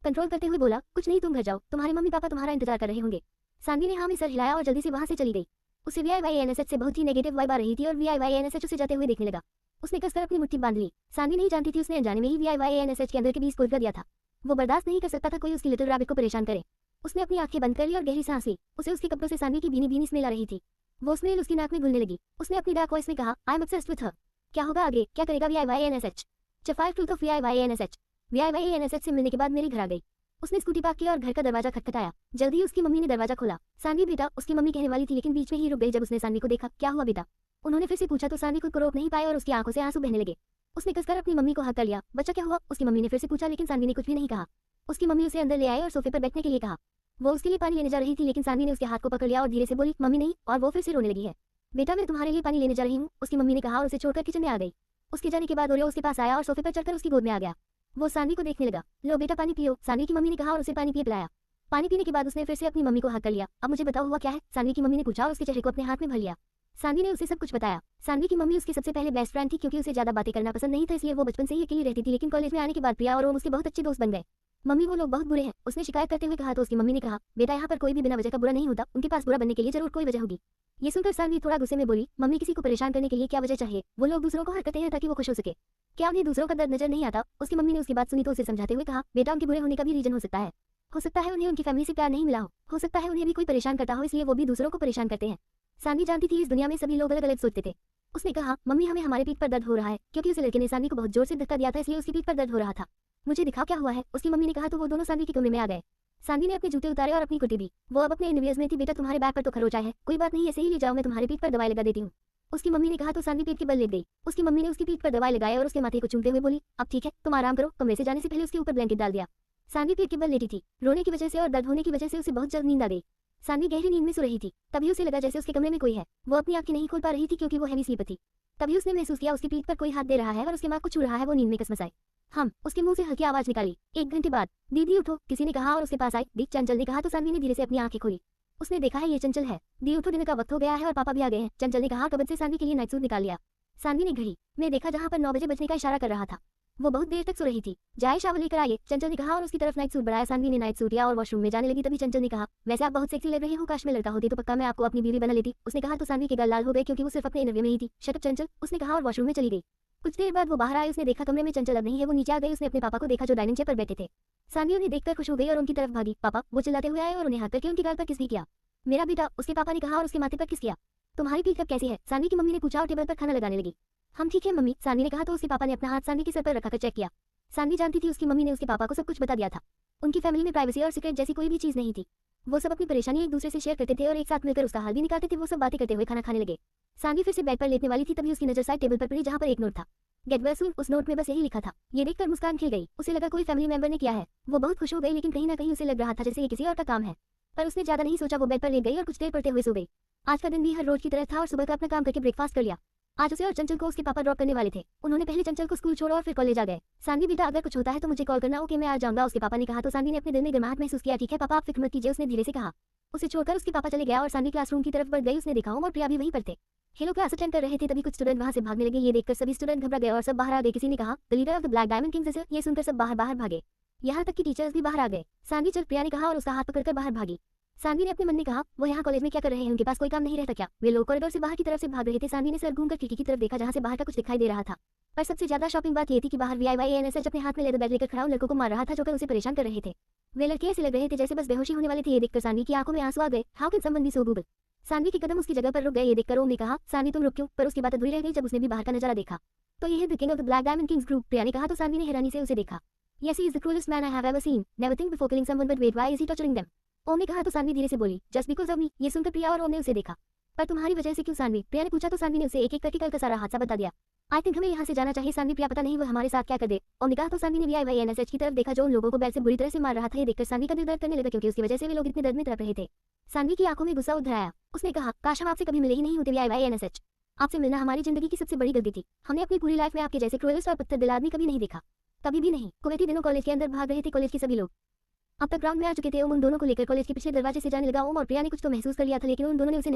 कंट्रोल करते हुए बोला, कुछ नहीं, तुम घर जाओ, तुम्हारे मम्मी पापा तुम्हारा इंतजार कर रहे होंगे। सानवी ने हाँ में सर हिलाया और जल्दी से वहां से चली गई। उसे VIYANSH से बहुत ही नेगेटिव वाइब आ रही थी और VIYANSH उसे जाते हुए देखने लगा। उसने कसकर अपनी मुट्ठी बांध ली। सानवी नहीं जानती थी, उसने अनजाने में ही VIYANSH के अंदर के बीच खोल कर दिया था। वो बर्दाश्त नहीं कर सकता था कोई उसकी लिटिल रैबिट को परेशान करे। उसने अपनी आंखें बंद कर ली और गहरी सांस ली। उसे उसके कपड़ों से सानवी की भीनी भीनी स्मेल आ रही थी। वो स्मेल उसकी नाक में घुलने लगी। उसने अपनी डार्क वॉइस में कहा, I am obsessed with her. क्या होगा आगे? क्या करेगा VIYANSH? चफायर ट्रूथ ऑफ VIYANSH से मिलने के बाद मेरे घर आ गई। उसने स्कूटी पार्क किया और घर का दरवाजा खटखटाया। जल्दी उसकी मम्मी ने दरवाजा खोला। सानवी बेटा, उसकी मम्मी कहने वाली थी, लेकिन बीच में ही रुक गई जब उसने सानवी को देखा। क्या हुआ बेटा? उन्होंने फिर से पूछा तो सानवी खुद को रोक नहीं पाई और उसकी आंखों से आंसू बहने लगे। उसने कसकर अपनी मम्मी को हक कर लिया। बच्चा क्या हुआ? उसकी मम्मी ने फिर से पूछा, लेकिन सानवी ने कुछ भी नहीं कहा। उसकी मम्मी उसे अंदर ले आई और सोफे पर बैठने के लिए कहा। वो उसके लिए पानी लेने जा रही थी, लेकिन सानवी ने उसके हाथ को पकड़ लिया और धीरे से बोली, मम्मी नहीं। और वो फिर से रोने लगी है। बेटा, मैं तुम्हारे लिए पानी लेने जा रही हूँ, उसकी मम्मी ने कहा और उसे छोड़कर किचन में आ गई। उसके जाने के बाद ओरियो उसके पास आया और सोफे पर चढ़कर उसकी गोद में आ गया। वो सानवी को देखने लगा। लो बेटा पानी पियो, सानवी की मम्मी ने कहा और उसे पानी पिलाया। पानी पीने के बाद उसने फिर से अपनी मम्मी को हक कर लिया। अब मुझे बताओ हुआ क्या है? सानवी की मम्मी ने पूछा और उसके चेहरे को अपने हाथ में भर लिया। सानवी ने उसे सब कुछ बताया। सानवी की मम्मी उसकी सबसे पहले बेस्ट फ्रेंड थी, क्योंकि उसे ज्यादा बातें करना पसंद नहीं था, इसलिए वो बचपन से ही अकेली रहती थी। लेकिन कॉलेज में आने के बाद प्रिया और ओम उसके बहुत अच्छे दोस्त बन गए। मम्मी, वो लोग बहुत बुरे हैं, उसने शिकायत करते हुए कहा तो उसकी मम्मी ने कहा, बेटा यहाँ पर कोई भी बिना वजह का बुरा नहीं होता, उनके पास बुरा बनने के लिए जरूर कोई वजह होगी। ये सुनकर सानवी थोड़ा गुस्से में बोली, मम्मी किसी को परेशान करने के लिए क्या वजह चाहिए? वो लोग दूसरों को हरकतें हैं ताकि वो खुश हो सके। क्या उन्हें दूसरों का दर्द नजर नहीं आता? उसकी मम्मी ने उसकी बात सुनी तो उसे समझाते हुए कहा, बेटा उनके बुरे होने का भी रीजन हो सकता है। हो सकता है उन्हें उनकी फैमिली से प्यार नहीं मिला हो सकता है उन्हें भी कोई परेशान करता हो, इसलिए वो भी दूसरों को परेशान करते हैं। सानवी जानती थी इस दुनिया में सभी लोग अलग अलग सोचते थे। उसने कहा, मम्मी हमें हमारे पीठ पर दर्द हो रहा है, क्योंकि उस लड़के ने सानवी को बहुत जोर से धक्का दिया था, इसलिए उसकी पीठ पर दर्द हो रहा था। मुझे दिखाओ क्या हुआ है, उसकी मम्मी ने कहा तो वो दोनों सानवी के कमरे में आ गए। सानवी ने अपने जूते उतारे और अपनी कुर्ती भी। वो अब अपने इनवियर्स में थी। बेटा तुम्हारे बैग पर तो खरोचा है, कोई बात नहीं, ऐसे ही ले जाओ, मैं तुम्हारे पीठ पर दवाई लगा देती हूँ। उसकी मम्मी ने कहा तो सानवी पीठ के बल लेट गई। उसकी मम्मी ने उसकी पीठ पर दवाई लगाई और उसके माथे को चूमते हुए बोली, अब ठीक है, तुम आराम करो। कमरे से जाने से पहले उसके ऊपर ब्लैंकेट डाल दिया। सानवी पीठ के बल लेटी थी। रोने की वजह से और दर्द होने की वजह से उसे बहुत जल्द नींद आ गई। सानवी गहरी नींद में सो रही थी। तभी उसे लगा जैसे उसके कमरे में कोई है। वो अपनी आंखें नहीं खोल पा रही थी क्योंकि वो हैवी स्लीपर थी। तभी उसने महसूस किया उसकी पीठ पर कोई हाथ दे रहा है और उसके माँ को छू रहा है। वो नींद में कसमस आई। हम उसके मुंह से हल्की आवाज निकाली। 1 घंटे बाद, दीदी उठो, किसी ने कहा और उसके पास आई। दी, चंचल ने कहा तो सानवी ने धीरे से अपनी आंखें खोली। उसने देखा है ये चंचल है। दी उठो, डिनर का वक्त हो गया है और पापा भी आ गए हैं, चंचल ने कहा। कबर्ड से सानवी के लिए नाइट सूट निकाल लिया। सानवी ने घड़ी में देखा जहाँ पर 9 बजे बजने का इशारा कर रहा था। वो बहुत देर तक सो रही थी। जाए शावर लेकर आइए, चंचल ने कहा और उसकी तरफ नाइट सूट बढ़ाया। सानवी ने नाइट सूट लिया और वॉशरूम में जाने लगी। तभी चंचल ने कहा, वैसे आप बहुत सेक्सी लग रही हो, काश मैं लड़का होती तो पक्का मैं आपको अपनी बीवी बना लेती। उसने कहा तो सानवी के गाल लाल हो गए क्योंकि वो सिर्फ अपने इंटरव्यू में ही थी। शट अप चंचल, उसने कहा और वॉशरूम में चली गई। कुछ देर बाद वो बाहर आई। उसने देखा कमरे में चंचल अब नहीं है। वो नीचे आ गई। उसने अपने पापा को देखा जो डाइनिंग चेयर पर बैठे थे। सानवी उन्हें देखकर खुश हो गई और उनकी तरफ भागी। पापा, वो चिल्लाते हुए आए और उन्हें हाथ करके उनकी गाल पर किस भी किया। मेरा बेटा, उसके पापा ने कहा और उसके माथे पर किस किया। तुम्हारी पीठ अब कैसी है? सानवी की मम्मी ने पूछा और टेबल पर खाना लगाने लगी। हम ठीक है मम्मी, सानवी ने कहा तो उसके पापा ने अपना हाथ सानवी के सर पर रखा कर चेक किया। सानवी जानती थी उसकी मम्मी ने उसके पापा को सब कुछ बता दिया था। उनकी फैमिली में प्राइवेसी और सीक्रेट जैसी कोई भी चीज नहीं थी। वो सब अपनी परेशानी एक दूसरे से शेयर करते थे और एक साथ मिलकर उसका हाल भी निकालते थे। वो सब बातें करते हुए खाना खाने लगे। सानवी फिर से बेड पर लेटने वाली थी तभी उसकी नजर साइड टेबल पर पड़ी जहां पर एक नोट था। Get well soon. उस नोट में बस यही लिखा था। ये देखकर मुस्कान खिल गई। उसे लगा कोई फैमिली मेंबर ने किया है। वो बहुत खुश हो गई लेकिन कहीं ना कहीं उसे लग रहा था जैसे ये किसी और का काम है। पर उसने ज्यादा नहीं सोचा। वो बेड पर लेट गई और कुछ देर पढ़ते हुए सो गई। आज का दिन भी हर रोज की तरह था और सुबह का अपना काम करके ब्रेकफास्ट कर लिया। आज उसे और चंचल को उसके पापा ड्रॉप करने वाले थे। उन्होंने पहले चंचल को स्कूल छोड़ा और फिर कॉलेज आ गए। सानवी बेटा, अगर कुछ होता है तो मुझे कॉल करना। ओके, मैं आ जाऊंगा, उसके पापा ने कहा तो सानवी ने अपने दिल में गर्माहट महसूस किया। ठीक है पापा, आप फिक्र मत कीजिए, उसने धीरे से कहा। उसे छोड़कर उसके पापा चले गया और सानवी क्लासरूम की तरफ बढ़ गई। उसने देखा ओम और प्रिया भी वहीं पर थे। हेलो क्लास अटेंड कर रहे थे तभी कुछ स्टूडेंट वहां से भागने लगे। ये देखकर सभी स्टूडेंट घबरा गए और सब बाहर आ गए। किसी ने कहा the leader of the black diamond Kings is. ये सुनकर सब बाहर बाहर भागे। यहाँ तक कि टीचर्स भी बाहर आ गए। सानवी चल, प्रिया ने कहा और उसका हाथ पकड़कर बाहर भागी। सानवी ने अपने मन में कहा वो यहाँ कॉलेज में क्या कर रहे हैं? उनके पास कोई काम नहीं रहता क्या? वे लोग कॉरिडोर से बाहर की तरफ से भाग रहे थे। सानवी ने सर घूमकर खिड़की की तरफ देखा जहाँ से बाहर का कुछ दिखाई दे रहा था। पर सबसे ज्यादा शॉकिंग बात ये थी कि बाहर VIYANSH अपने हाथ में लेदर बैग लेकर खड़ा उन लड़कों को मार रहा था जो कर उसे परेशान कर रहे थे। वे लड़के ऐसे लग रहे थे जैसे बस बेहोशी होने वाले थे। ये देखकर सानवी की आंखों में आंसू आ गए। How can someone be so Google. सानवी के कदम उसकी जगह पर रुक गए। ये देखकर ओम ने कहा सानवी तुम रुक क्यों? पर उसकी बात अधूरी रह गई जब उसने भी बाहर का नजारा देखा। तो ये है the king of the black diamond kings group, Priya ने कहा तो सानवी ने हैरानी से उसे देखा। Yes, he is the cruelest man I have ever seen. Never think before killing someone, but wait, why is he torturing them? ओम ने कहा तो सानवी धीरे से बोली जस्ट बिकॉज ऑफ मी। ये सुनकर प्रिया और ओम ने उसे देखा। पर तुम्हारी वजह से क्यों सानवी? प्रिया ने पूछा तो सानवी ने उसे एक एक करके कल का सारा हादसा बता दिया। आई थिंक हमें यहाँ से जाना चाहिए सानवी। प्रिया, पता नहीं वो हमारे साथ क्या कर दे। ओम ने कहा तो सानवी ने VIYANSH की तरफ देखा जो उन लोगों को बैल से बुरी तरह से मार रहा था। ये देखकर सानवी का दिल दर्द करने लगा क्योंकि उसकी वजह से वे लोग इतने दर्द में तड़प रहे थे। सानवी की आंखों में गुस्सा उभर आया। उसने कहा काश हम आपसे कभी मिले ही नहीं होते VIYANSH। आपसे मिलना हमारी जिंदगी की सबसे बड़ी गलती थी। हमने अपनी पूरी लाइफ में आपके जैसे क्रूएलिस्ट और पत्थर दिल आदमी कभी नहीं देखा, कभी भी नहीं। कुवैती दिनों कॉलेज के अंदर भाग रहे थे कॉलेज के सभी लोग। अब तक ग्राउंड में आ चुके थे। ओम उन दोनों को लेकर कॉलेज के पिछले दरवाजे से जाने लगा। ओम और प्रिया ने कुछ तो महसूस कर लिया था लेकिन उन दोनों ने उसे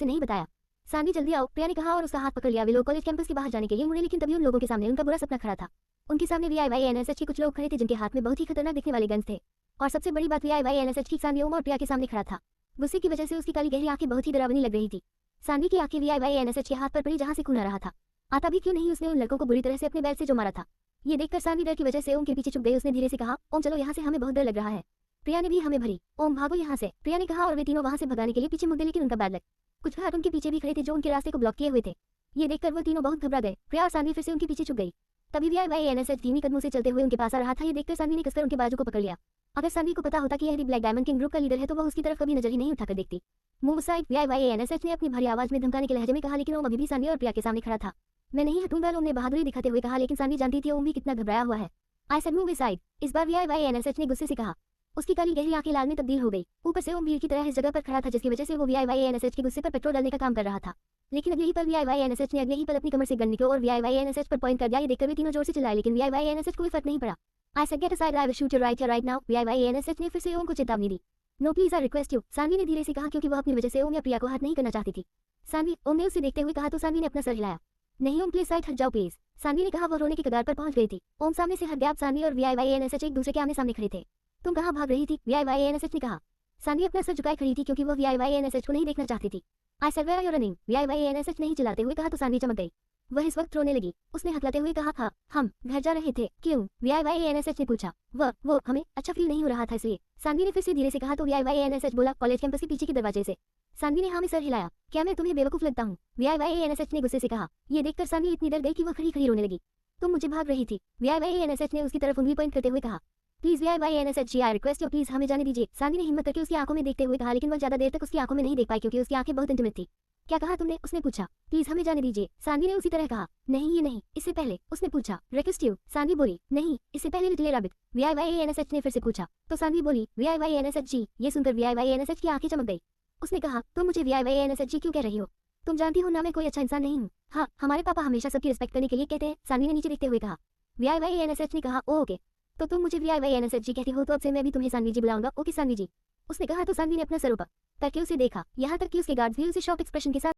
नहीं बताया। सानवी जल्दी आओ, प्रिया ने कहा और उसका हाथ पकड़ लिया। वे लोग कॉलेज कैंपस के बाहर जाने के लिए मुड़े लेकिन तभी उन लोगों के सामने उनका बुरा सपना खड़ा था। उनके सामने VIYANSH के कुछ लोग खड़े थे जिनके हाथ में बहुत ही खतरनाक दिखने वाले गन्स थे। और सबसे बड़ी बात VIYANSH ठीक सामने ओम और प्रिया के सामने खड़ा था। गुस्से की वजह से उसकी काली गहरी आंखें बहुत ही डरावनी लग रही थी। सानवी की आंखें VIYANSH के हाथ पर पड़ी जहां से खून आ रहा था। आता भी क्यों नहीं उसने उन लड़कों को बुरी तरह से अपने बैल से जो मारा था। ये देखकर सानवी डर की वजह से ओम के पीछे छुप गई। उसने धीरे से कहा ओम चलो यहाँ से, हमें बहुत डर लग रहा है। प्रिया ने भी हमें भरी। ओम भागो यहाँ से, प्रिया ने कहा और वे तीनों वहां से भगाने के लिए पीछे मुड़ गए लेकिन उनका बैड लक। कुछ घाट उनके पीछे भी खड़े थे जो उनके रास्ते को ब्लॉक किए हुए थे। ये देखकर वो तीनों बहुत घबरा गए। प्रिया और सानवी फिर से उनके पीछे छुप गई। तभी VIYANSH धीमी कदमों से चलते हुए उनके पास आ रहा था। ये देखकर सानवी ने कसकर उनके बाजू को पकड़ लिया। अगर सानवी को पता होता कि यह ब्लैक डायमंड किंग ग्रुप का लीडर है तो वह उसकी तरफ कभी नजर ही नहीं उठाकर देखती। मूव साइड, VIYANSH ने अपनी भारी आवाज में धमकाने के लहजे में कहा लेकिन ओम अभी भी सानवी और प्रिया के सामने खड़ा था। मैं नहीं हटूंगा, ओम ने बहादुरी दिखाते हुए कहा लेकिन सानवी जानती थी ओम भी कितना घबराया हुआ है। I said move side. इस बार VIYANSH ने गुस्से से कहा। उसकी काली गहरी आंखें लाल में तब्दील हो गई। ऊपर से ओम भीड़ की तरह इस जगह पर खड़ा था जिसकी वजह से वो VIYANSH के गुस्से पर पेट्रोल डालने का काम कर रहा था। लेकिन अगले ही पल VIYANSH ने अगले ही पल अपनी कमर से गन निकाली और VIYANSH पर पॉइंट कर दिया। ये देखकर वे तीनों जोर से चिल्लाए लेकिन VIYANSH को कोई फर्क नहीं पड़ा। I said get aside, I will shoot you right now. VIYANSH ने फिर से ओम को चेतावनी दी। No please I request you, Saanvi ने धीरे से कहा क्योंकि वह अपनी वजह से ओम या प्रिया को हर्ट नहीं करना चाहती थी। सानवी, ओम ने उसे देखते हुए कहा तो सानवी ने अपना सर हिलाया। नहीं ओम प्लीज साइड हट जाओ प्लीज, सानवी ने कहा। वह रोने की कगार पर पहुंच गई थी। ओम सामने से हट गया। सानवी और VIYANSH एक दूसरे के आमने सामने खड़े थे। तुम कहाँ भाग रही थी? VIYANSH ने कहा। सानवी अपना सर झुकाए खड़ी थी क्योंकि वह VIYANSH को नहीं देखना चाहती थी। I said where are you running? VIYANSH ने चिल्लाते हुए कहा तो सानवी चमक गई। वह इस वक्त रोने लगी। उसने हकलाते हुए कहा था हम घर जा रहे थे। क्यों? VIYANSH ने पूछा। वो हमें अच्छा फील नहीं हो रहा था इसलिए, सानवी ने फिर से धीरे से कहा तो VIYANSH बोला कॉलेज कैंपस के पीछे के दरवाजे से। सानवी ने हाँ में सर हिलाया। क्या मैं तुम्हें बेवकूफ लगता हूँ? VIYANSH ने गुस्से से कहा। ये देखकर सानवी इतनी डर गई कि वह खड़ी खड़ी रोने लगी। तुम मुझे भाग रही थी, VIYANSH ने उसकी तरफ उंगली पॉइंट करते हुए कहा। Please VIYANSH I request you, please हमें जाने दीजिए, सानवी ने हिम्मत करके उसकी आंखों में देखते हुए कहा लेकिन वह ज्यादा देर तक उसकी आंखों में नहीं देख पाई क्योंकि उसकी आंखें बहुत इंटिमेट थी। क्या कहा तुमने? उसने पूछा। प्लीज हमें जाने दीजिए, सानवी ने उसी तरह कहा। नहीं ये नहीं, इससे पहले। उसने पूछा। रिक्वेस्ट यू, सानवी बोली। नहीं इससे पहले लिटिल रैबिट, VIYANSH ने फिर से पूछा। तो सानवी बोली VIYANSH जी। ये सुनकर VIYANSH की आंखें चमक गई। उसने कहा तुम मुझे VIYANSH जी क्यों कह रही हो? तुम जानती हो ना मैं कोई अच्छा इंसान नहीं हूँ। हाँ हमारे पापा हमेशा सबकी रिस्पेक्ट करने के लिए कहते हैं, सानवी ने नीचे देखते हुए कहा। VIYANSH ने कहा ओके, तो तुम मुझे VIYANSH जी कहती हो तो अब से मैं भी तुम्हें सानवी जी बुलाऊंगा। ओके सानवी जी, उसने कहा तो सानवी ने अपना सर ऊपर करके उसे देखा। यहाँ तक कि उसके गार्ड्स भी उसे शॉक एक्सप्रेशन के साथ